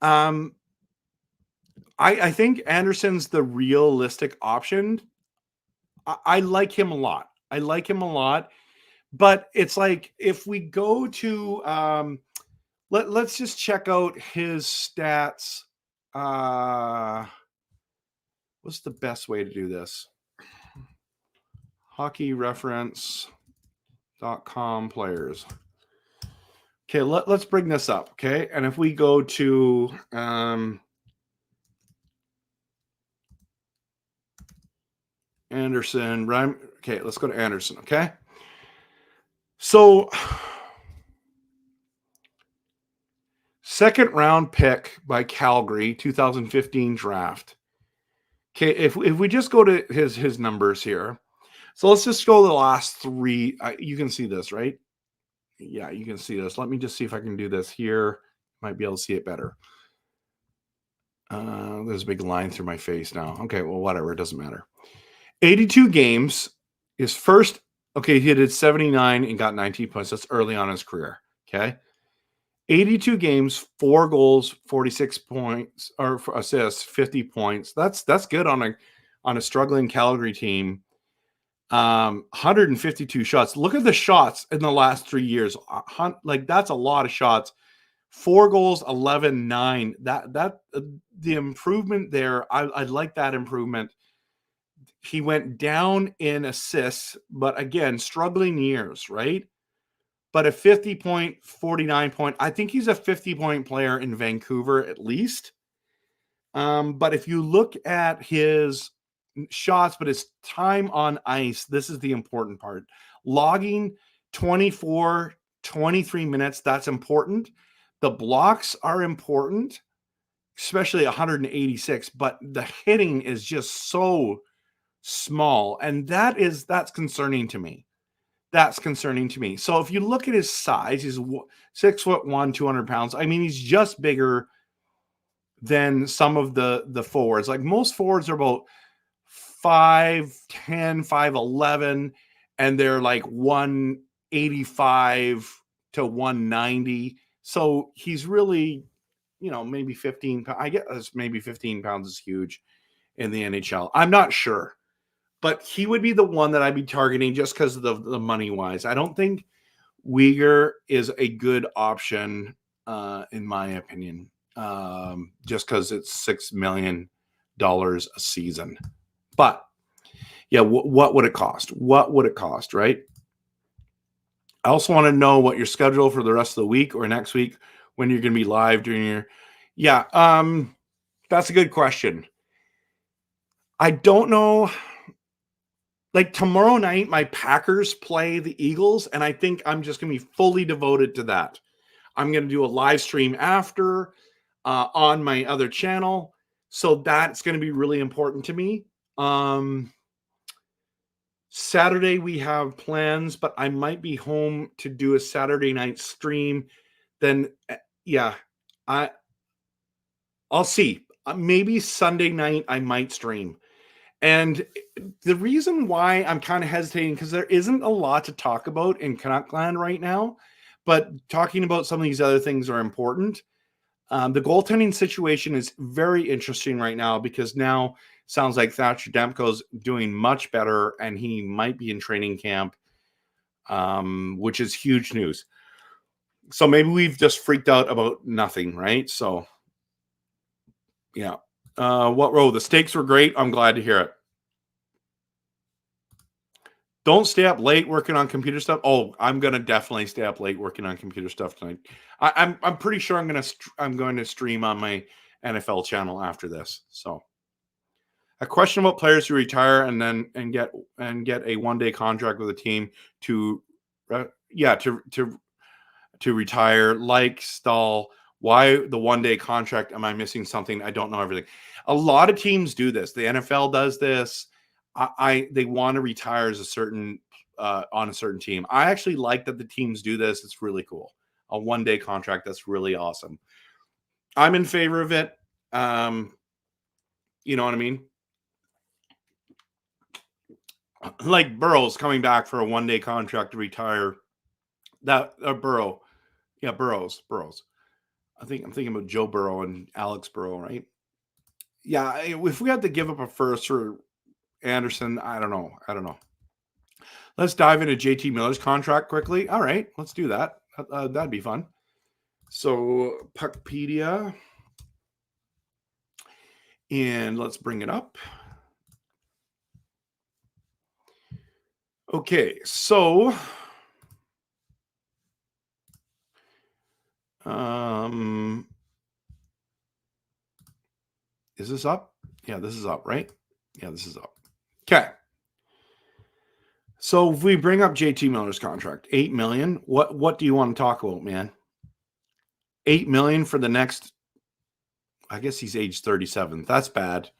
I think Anderson's the realistic option. I like him a lot. But it's like if we go to let's just check out his stats. What's the best way to do this? hockeyreference.com players. Okay, let's bring this up. Okay, and if we go to Anderson, right? Okay, let's go to Anderson. Okay, so second round pick by Calgary, 2015 draft. Okay, if we just go to his numbers here, so let's just go to the last three. You can see this, right? Yeah, you can see this. Let me just see if I can do this here. Might be able to see it better. There's a big line through my face now. Okay, well, whatever. It doesn't matter. 82 games. His first, okay, he did 79 and got 19 points. That's early on in his career. Okay. 82 games, 4 goals, 46 points, or assists, 50 points. That's good on a struggling Calgary team. 152 shots. Look at the shots in the last 3 years. Like that's a lot of shots. 4 goals, 11, 9. That the improvement there. I like that improvement. He went down in assists, but again, struggling years, right? But a 50 point, 49 point. I think he's a 50 point player in Vancouver at least. But if you look at his shots, but his time on ice, this is the important part. Logging 24, 23 minutes, that's important. The blocks are important, especially 186, but the hitting is just so small. And that's concerning to me. So if you look at his size, he's 6'1", 200 pounds. I mean, he's just bigger than some of the forwards. Like most forwards are about 5'10", 5'11", and they're like 185 to 190. So he's really, maybe 15 pounds. I guess maybe 15 pounds is huge in the NHL. I'm not sure. but he would be the one that I'd be targeting just because of the money wise. I don't think Uyghur is a good option, in my opinion, just because it's $6 million a season. But yeah, what would it cost? What would it cost, right? I also want to know what your schedule for the rest of the week or next week, when you're going to be live during your. Yeah, that's a good question. I don't know. Like tomorrow night, my Packers play the Eagles, and I think I'm just going to be fully devoted to that. I'm going to do a live stream after on my other channel. So that's going to be really important to me. Saturday we have plans, but I might be home to do a Saturday night stream. Then, yeah, I'll see. Maybe Sunday night I might stream. And the reason why I'm kind of hesitating, because there isn't a lot to talk about in Canuckland right now, but talking about some of these other things are important. The goaltending situation is very interesting right now, because now sounds like Thatcher Demko's doing much better, and he might be in training camp, which is huge news. So maybe we've just freaked out about nothing, right? So, yeah. What row? The stakes were great. I'm glad to hear it. Don't stay up late working on computer stuff. Oh, I'm gonna definitely stay up late working on computer stuff tonight. I'm pretty sure I'm going to stream on my NFL channel after this. So, a question about players who retire and get a 1-day contract with a team to retire, like Stahl. Why the 1-day contract? Am I missing something? I don't know everything. A lot of teams do this. The NFL does this. They want to retire as a certain on a certain team. I actually like that the teams do this. It's really cool. A 1-day contract. That's really awesome. I'm in favor of it. You know what I mean? Like Burrow's coming back for a 1-day contract to retire. That Burrow. Yeah, Burrows. I think I'm thinking about Joe Burrow and Alex Burrow, right? Yeah, if we had to give up a first for Anderson, I don't know. Let's dive into JT Miller's contract quickly. All right, let's do that. That'd be fun. So Puckpedia, and let's bring it up. Okay, so is this up? Yeah, this is up, right? Yeah, this is up. Okay. So if we bring up JT Miller's contract, $8 million, what do you want to talk about, man? $8 million for the next, I guess he's age 37. That's bad.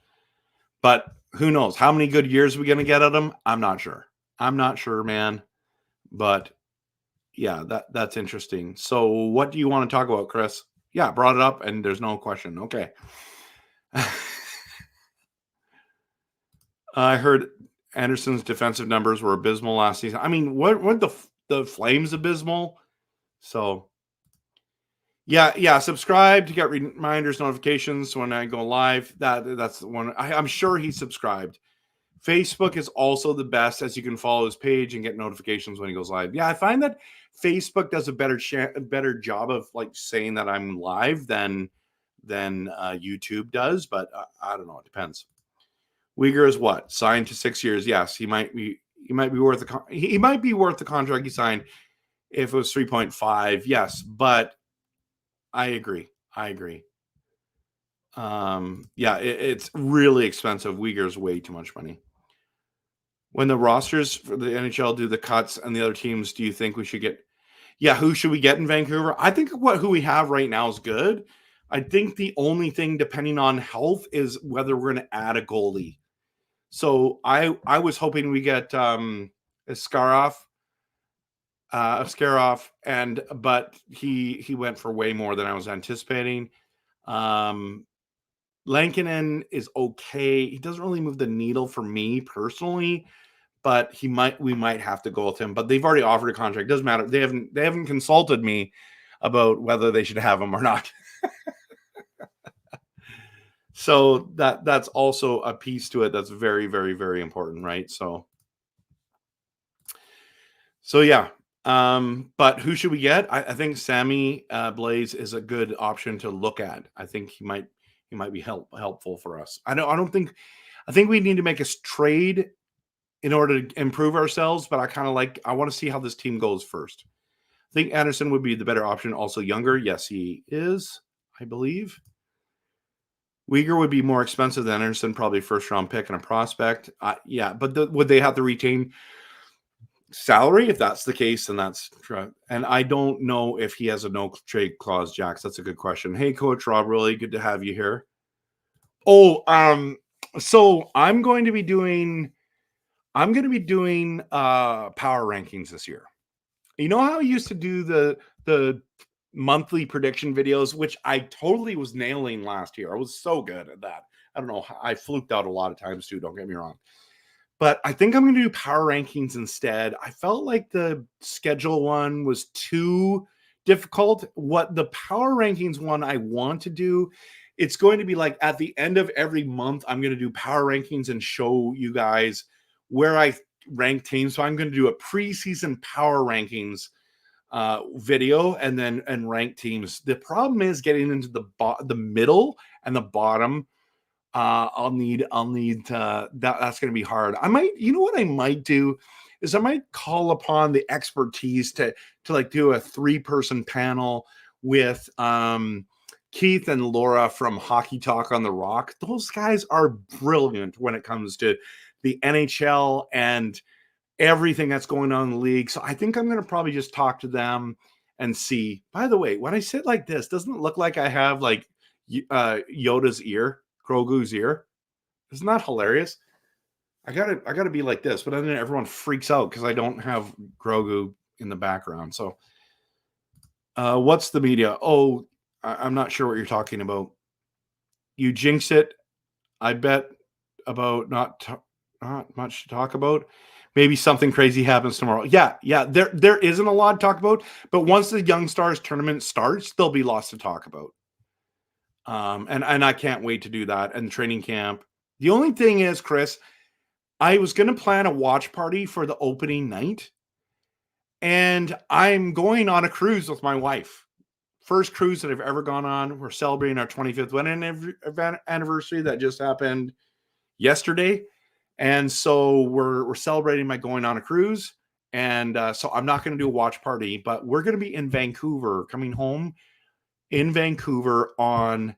But who knows? How many good years are we going to get at him? I'm not sure, man. But yeah, that's interesting. So what do you want to talk about, Chris? Yeah, brought it up, and there's no question. Okay. I heard Anderson's defensive numbers were abysmal last season. I mean, weren't the Flames abysmal? So yeah. Subscribe to get reminders, notifications when I go live. That's the one. I'm sure he's subscribed. Facebook is also the best, as you can follow his page and get notifications when he goes live. Yeah, I find that Facebook does a better job of like saying that I'm live than YouTube does, but I don't know. It depends. Uyghur is what? Signed to 6 years. Yes, he might be worth the contract he signed if it was 3.5. Yes, but I agree. Yeah, it's really expensive. Uyghur is way too much money. When the rosters for the NHL do the cuts and the other teams, do you think we should get? Yeah, who should we get in Vancouver? I think who we have right now is good. I think the only thing, depending on health, is whether we're going to add a goalie. So I was hoping we get Askarov, but he went for way more than I was anticipating. Lankinen is okay. He doesn't really move the needle for me personally, but we might have to go with him. But they've already offered a contract. Doesn't matter. They haven't consulted me about whether they should have him or not. So that's also a piece to it that's very, very, very important, right? So yeah. But who should we get? I think Sammy Blaze is a good option to look at. I think he might be helpful for us. I think we need to make a trade in order to improve ourselves, but I want to see how this team goes first. I think Anderson would be the better option. Also younger. Yes, he is, I believe. Uyghur would be more expensive than Anderson, probably first round pick and a prospect. Yeah, but would they have to retain salary? If that's the case, then that's true. And I don't know if he has a no trade clause, Jax. That's a good question. Hey, Coach Rob, really good to have you here. Oh, so I'm going to be doing power rankings this year. You know how I used to do the monthly prediction videos, which I totally was nailing last year. I was so good at that. I don't know. I fluked out a lot of times too. Don't get me wrong. But I think I'm going to do power rankings instead. I felt like the schedule one was too difficult. What the power rankings one I want to do, it's going to be like at the end of every month, I'm going to do power rankings and show you guys where I rank teams. So I'm going to do a preseason power rankings video and rank teams. The problem is getting into the middle and the bottom. I'll need that's going to be hard. You know what I might do is I might call upon the expertise to like do a 3-person panel with Keith and Laura from Hockey Talk on the Rock. Those guys are brilliant when it comes to the NHL and everything that's going on in the league. So I think I'm going to probably just talk to them and see. By the way, when I sit like this, doesn't it look like I have like Yoda's ear? Grogu's ear. Isn't that hilarious? I gotta be like this, but then everyone freaks out because I don't have Grogu in the background. So what's the media? Oh, I'm not sure what you're talking about. You jinx it. I bet about not much to talk about. Maybe something crazy happens tomorrow. Yeah. There isn't a lot to talk about, but once the Young Stars tournament starts, there'll be lots to talk about. And I can't wait to do that. And training camp. The only thing is, Chris, I was going to plan a watch party for the opening night, and I'm going on a cruise with my wife. First cruise that I've ever gone on. We're celebrating our 25th wedding anniversary that just happened yesterday, and so we're celebrating by going on a cruise. And so I'm not going to do a watch party, but we're going to be in Vancouver, coming home in Vancouver on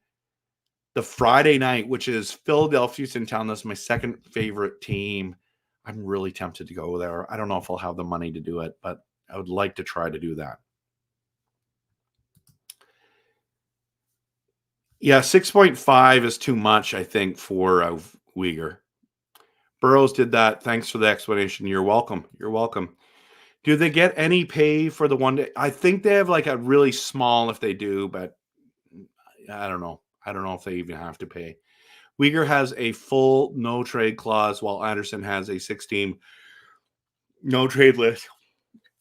the Friday night, which is Philadelphia's in town. That's my second favorite team. I'm really tempted to go there. I don't know if I'll have the money to do it, but I would like to try to do that. Yeah, 6.5 is too much, I think, for Uyghur. Burroughs did that. Thanks for the explanation. You're welcome. You're welcome. Do they get any pay for the one day? I think they have like a really small if they do, but I don't know. I don't know if they even have to pay. Uyghur has a full no trade clause, while Anderson has a 6-team no trade list.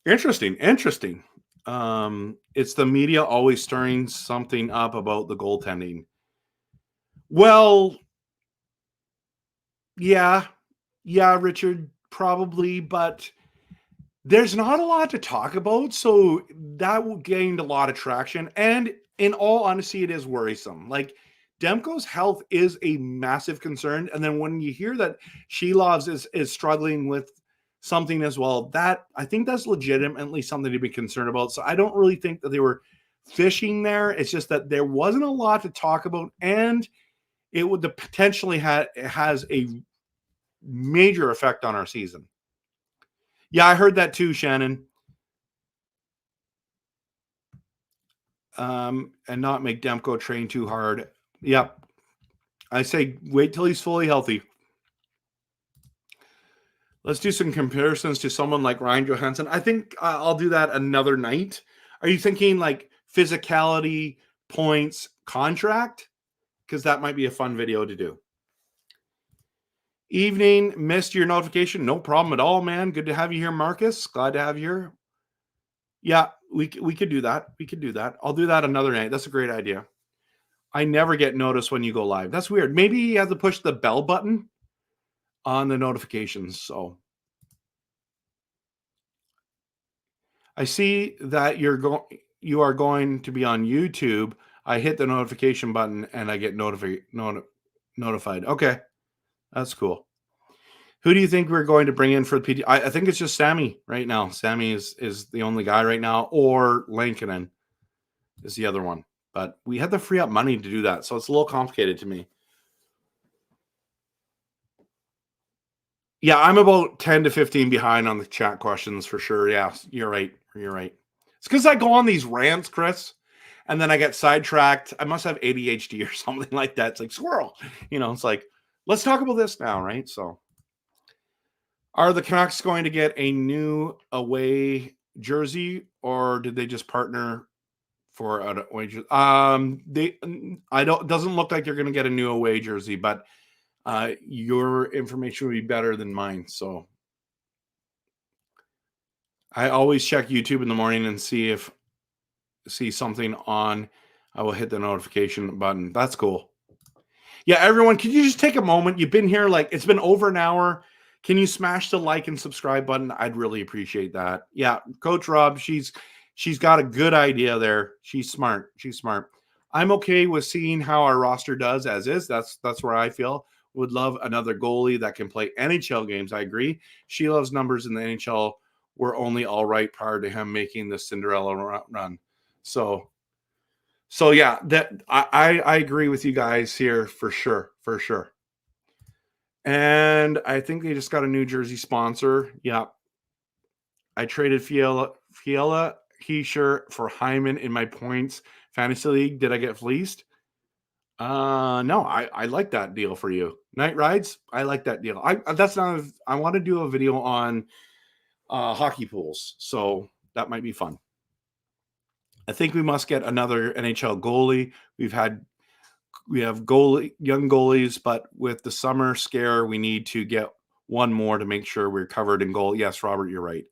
Interesting. It's the media always stirring something up about the goaltending. Well, yeah, Richard, probably, but there's not a lot to talk about, so that gained a lot of traction. And in all honesty, it is worrisome. Like, Demko's health is a massive concern. And then when you hear that Shilovs is struggling with something as well, that I think that's legitimately something to be concerned about. So I don't really think that they were fishing there. It's just that there wasn't a lot to talk about, and it would potentially has a major effect on our season. Yeah, I heard that too, Shannon. And not make Demko train too hard. Yep. I say wait till he's fully healthy. Let's do some comparisons to someone like Ryan Johansson. I think I'll do that another night. Are you thinking like physicality, points, contract? Because that might be a fun video to do. Evening, missed your notification. No problem at all, man. Good to have you here, Marcus. Glad to have you here. Yeah, we could do that. We could do that. I'll do that another night. That's a great idea. I never get noticed when you go live. That's weird. Maybe you have to push the bell button on the notifications. So I see that you are going to be on YouTube. I hit the notification button and I get notified. Okay, that's cool. Who do you think we're going to bring in for the PD? I think it's just Sammy right now. Sammy is the only guy right now, or Lankinen is the other one. But we had to free up money to do that, so it's a little complicated to me. Yeah, I'm about 10 to 15 behind on the chat questions for sure. Yeah, you're right. You're right. It's because I go on these rants, Chris, and then I get sidetracked. I must have ADHD or something like that. It's like squirrel. It's like, let's talk about this now, right? So, are the Canucks going to get a new away jersey, or did they just partner for an away jersey? Doesn't look like they're going to get a new away jersey, but your information would be better than mine. So I always check YouTube in the morning and see something on. I will hit the notification button. That's cool. Yeah, everyone, can you just take a moment? You've been here it's been over an hour. Can you smash the like and subscribe button? I'd really appreciate that. Yeah, Coach Rob, she's got a good idea there. She's smart. I'm okay with seeing how our roster does as is. That's where I feel. Would love another goalie that can play NHL games. I agree. Sheila's numbers in the NHL were only all right prior to him making the Cinderella run. So yeah, that I agree with you guys here for sure. And I think they just got a New Jersey sponsor. Yeah. I traded Fiala Heischer for Hyman in my points fantasy league. Did I get fleeced? No, I like that deal for you. Night rides, I like that deal. I want to do a video on hockey pools, so that might be fun. I think we must get another NHL goalie. We have young goalies, but with the summer scare, we need to get one more to make sure we're covered in goal. Yes, Robert, you're right.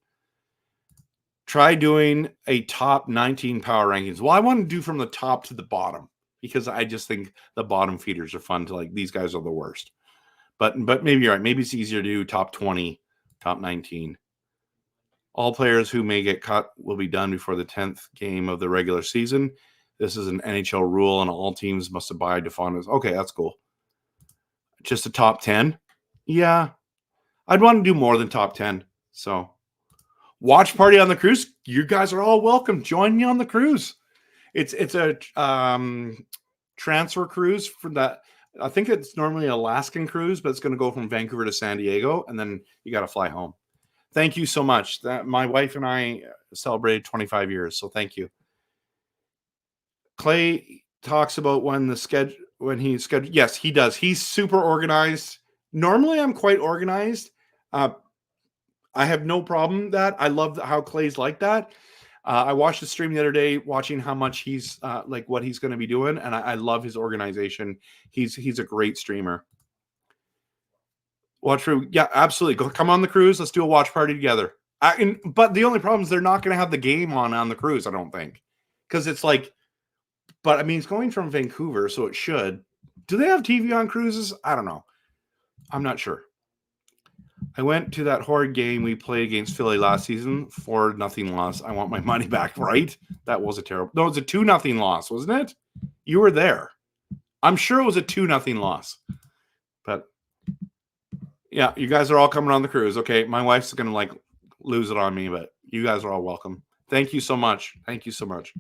Try doing a top 19 power rankings. Well, I want to do from the top to the bottom because I just think the bottom feeders are fun to these guys are the worst. But maybe you're right. Maybe it's easier to do top 20, top 19. All players who may get cut will be done before the 10th game of the regular season. This is an NHL rule, and all teams must abide to follow. Okay, that's cool. Just a top 10? Yeah. I'd want to do more than top 10. So, watch party on the cruise. You guys are all welcome. Join me on the cruise. It's a transfer cruise from that. I think it's normally an Alaskan cruise, but it's going to go from Vancouver to San Diego, and then you got to fly home. Thank you so much. My wife and I celebrated 25 years, so thank you. Clay talks about when he's scheduled. Yes, he does. He's super organized. Normally, I'm quite organized. I have no problem with that. I love how Clay's like that. I watched the stream the other day, watching how much he's what he's going to be doing, and I love his organization. He's a great streamer. Watch for yeah, absolutely. Come on the cruise. Let's do a watch party together. But the only problem is they're not going to have the game on the cruise. I don't think because it's but I mean it's going from Vancouver, so it should. Do they have TV on cruises? I don't know. I'm not sure. I went to that horrid game we played against Philly last season, 4-0 loss. I want my money back, right? That was a terrible. No, it was a 2-0 loss, wasn't it? You were there. I'm sure it was a 2-0 loss. But yeah, you guys are all coming on the cruise. Okay, my wife's going to lose it on me, but you guys are all welcome. Thank you so much. Thank you so much.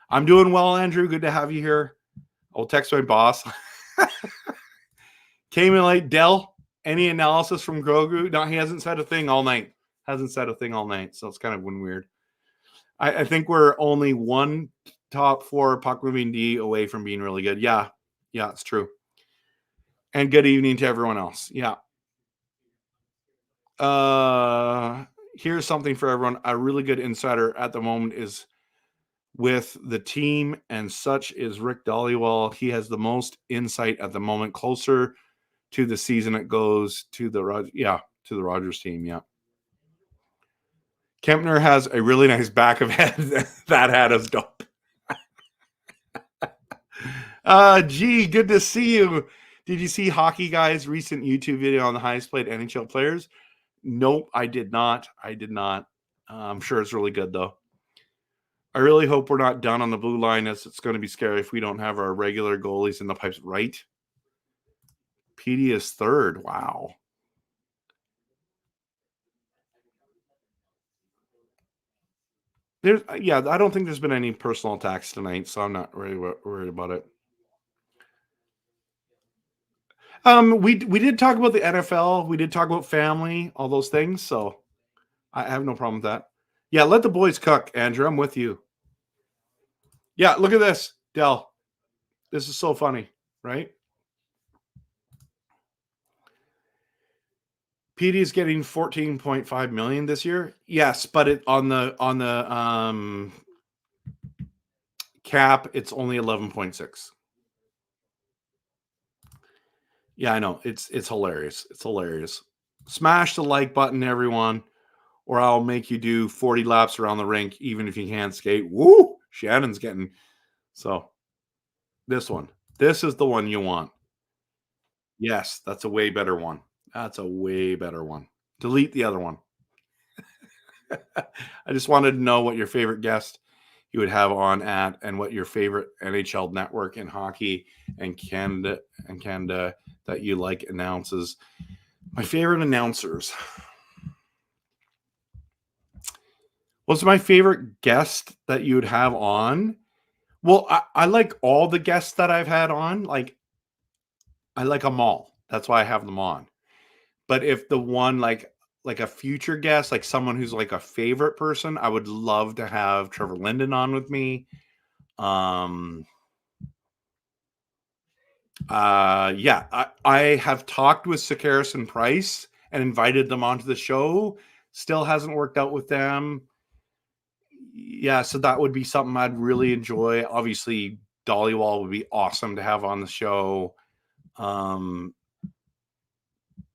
I'm doing well, Andrew. Good to have you here. I'll text my boss. Came in late. Dell, any analysis from Grogu? No, he hasn't said a thing all night. So it's kind of weird. I think we're only one top 4 puck moving D away from being really good. Yeah, it's true. And good evening to everyone else. Yeah. Here's something for everyone. A really good insider at the moment is with the team, and such is Rick Dollywall. He has the most insight at the moment, closer to the season it goes to the Rogers team. Yeah. Kempner has a really nice back of head. That hat is dope. Gee, good to see you. Did you see Hockey Guy's recent YouTube video on the highest played NHL players? Nope, I did not. I did not. I'm sure it's really good, though. I really hope we're not done on the blue line, as it's going to be scary if we don't have our regular goalies in the pipes right. PD is third. Wow. I don't think there's been any personal attacks tonight, so I'm not really worried about it. We did talk about the NFL. We did talk about family, all those things. So I have no problem with that. Yeah, let the boys cook, Andrew. I'm with you. Yeah, look at this, Dell. This is so funny, right? PD is getting 14.5 million this year. Yes, but it on the cap, it's only 11.6. Yeah, I know. It's hilarious. It's hilarious. Smash the like button, everyone, or I'll make you do 40 laps around the rink, even if you can't skate. Woo! Shannon's getting so. This one. This is the one you want. Yes, that's a way better one. That's a way better one. Delete the other one. I just wanted to know what your favorite guest you would have on at, and what your favorite NHL network in hockey and Canada that you like announces. My favorite announcers. What's my favorite guest that you would have on? Well, I like all the guests that I've had on. Like, I like them all. That's why I have them on. But if the one like a future guest, like someone who's like a favorite person, I would love to have Trevor Linden on with me. Yeah, I have talked with Sakaris and Price and invited them onto the show. Still hasn't worked out with them. Yeah, so that would be something I'd really enjoy. Obviously, Dollywall would be awesome to have on the show.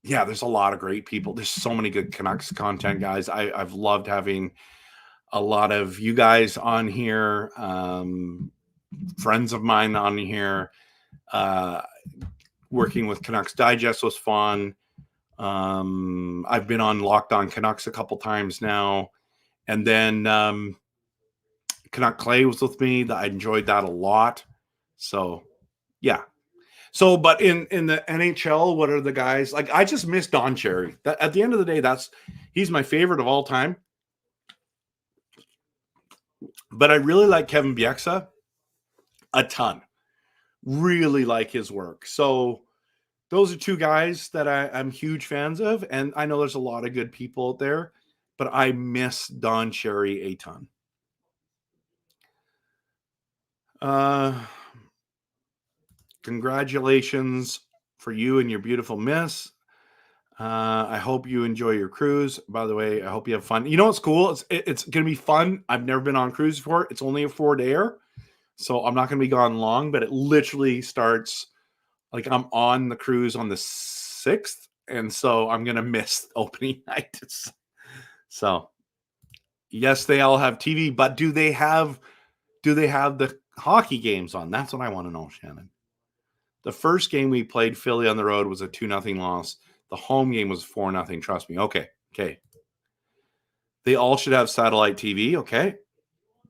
Yeah, there's a lot of great people. There's so many good Canucks content guys. I've loved having a lot of you guys on here, friends of mine on here. Working with Canucks Digest was fun. I've been on Locked On Canucks a couple times now. And then Canuck Clay was with me. I enjoyed that a lot. So, yeah. So, but in the NHL, what are the guys like? I just miss Don Cherry. That, at the end of the day, he's my favorite of all time. But I really like Kevin Bieksa a ton. Really like his work. So those are two guys that I'm huge fans of, and I know there's a lot of good people out there, but I miss Don Cherry a ton. Congratulations for you and your beautiful miss. I hope you enjoy your cruise. By the way, I hope you have fun. You know what's cool? It's going to be fun. I've never been on a cruise before. It's only a 4-dayer, so I'm not going to be gone long, but it literally starts like I'm on the cruise on the 6th, and so I'm going to miss opening night. So, yes, they all have TV, but do they have the hockey games on? That's what I want to know, Shannon. The first game we played Philly on the road was a 2-0 loss. The home game was 4-0. Trust me. Okay. They all should have satellite TV. Okay.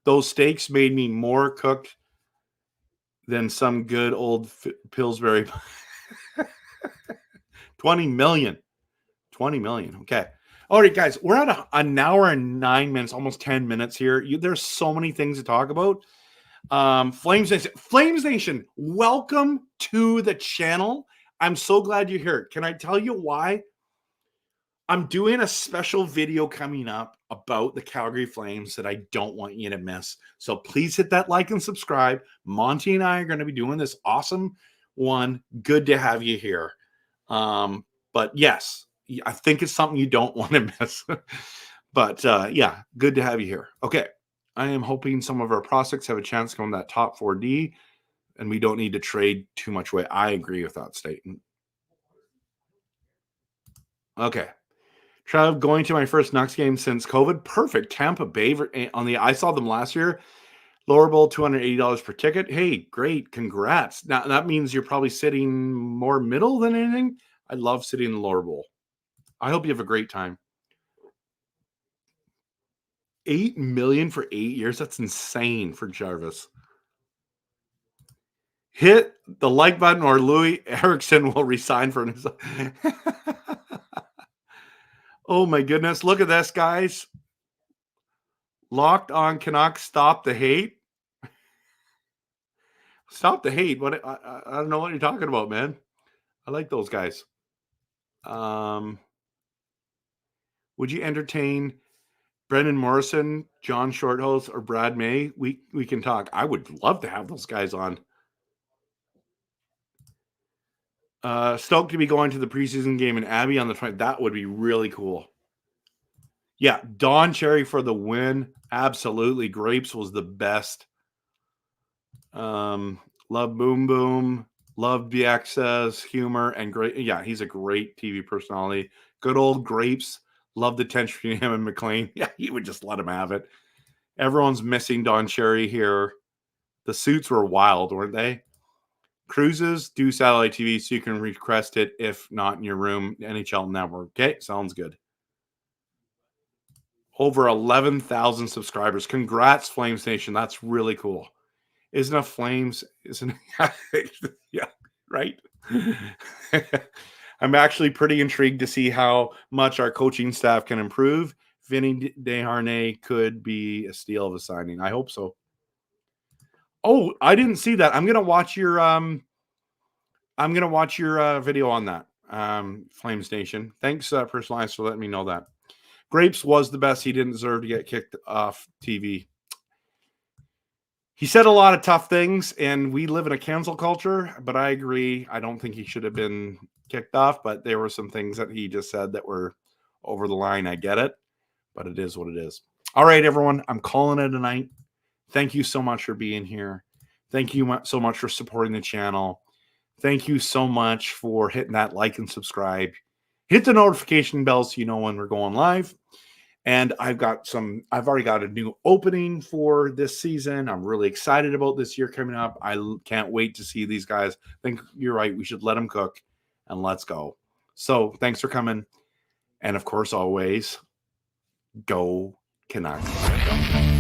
Those steaks made me more cooked than some good old Pillsbury. 20 million. 20 million. Okay. All right, guys. We're at an hour and 9 minutes, almost 10 minutes here. There's so many things to talk about. Flames Nation, welcome to the channel. I'm so glad you're here. Can I tell you why? I'm doing a special video coming up about the Calgary Flames that I don't want you to miss. So please hit that like and subscribe. Monty and I are going to be doing this awesome one. Good to have you here. But yes, I think it's something you don't want to miss. But yeah, good to have you here. Okay. I am hoping some of our prospects have a chance to go in that top 4D, and we don't need to trade too much away. I agree with that statement. Okay. Trev, going to my first Nucks game since COVID. Perfect. Tampa Bay I saw them last year. Lower bowl, $280 per ticket. Hey, great. Congrats. Now, that means you're probably sitting more middle than anything. I love sitting in the lower bowl. I hope you have a great time. $8 million for 8 years. That's insane for Jarvis. Hit the like button or Louis Erickson will resign for his. Oh my goodness. Look at this, guys. Locked on Canucks. Stop the hate. Stop the hate. What I don't know what you're talking about, man. I like those guys. Would you entertain Brendan Morrison, John Shorthouse, or Brad May? We can talk. I would love to have those guys on. Stoked to be going to the preseason game in Abbey on the 20th. That would be really cool. Yeah, Don Cherry for the win. Absolutely. Grapes was the best. Love Boom Boom. Love BX's humor and great. Yeah, he's a great TV personality. Good old Grapes. Love the tension between him and McLean. Yeah, he would just let him have it. Everyone's missing Don Cherry here. The suits were wild, weren't they? Cruises, do satellite TV so you can request it if not in your room. NHL Network. Okay, sounds good. Over 11,000 subscribers. Congrats, Flames Nation. That's really cool. Isn't a Flames? Isn't yeah, right? I'm actually pretty intrigued to see how much our coaching staff can improve. Vinny Desharnais could be a steal of a signing. I hope so. Oh, I didn't see that. I'm gonna watch your video on that. Flames Nation. Thanks, Personalized, for letting me know that. Grapes was the best. He didn't deserve to get kicked off TV. He said a lot of tough things, and we live in a cancel culture, but I agree. I don't think he should have been kicked off, but there were some things that he just said that were over the line. I get it, but it is what it is. All right, everyone. I'm calling it a night. Thank you so much for being here. Thank you so much for supporting the channel. Thank you so much for hitting that like and subscribe. Hit the notification bell so you know when we're going live. And I've already got a new opening for this season. I'm really excited about this year coming up. I can't wait to see these guys. I think you're right. We should let them cook and let's go. So thanks for coming. And of course, always go Canucks.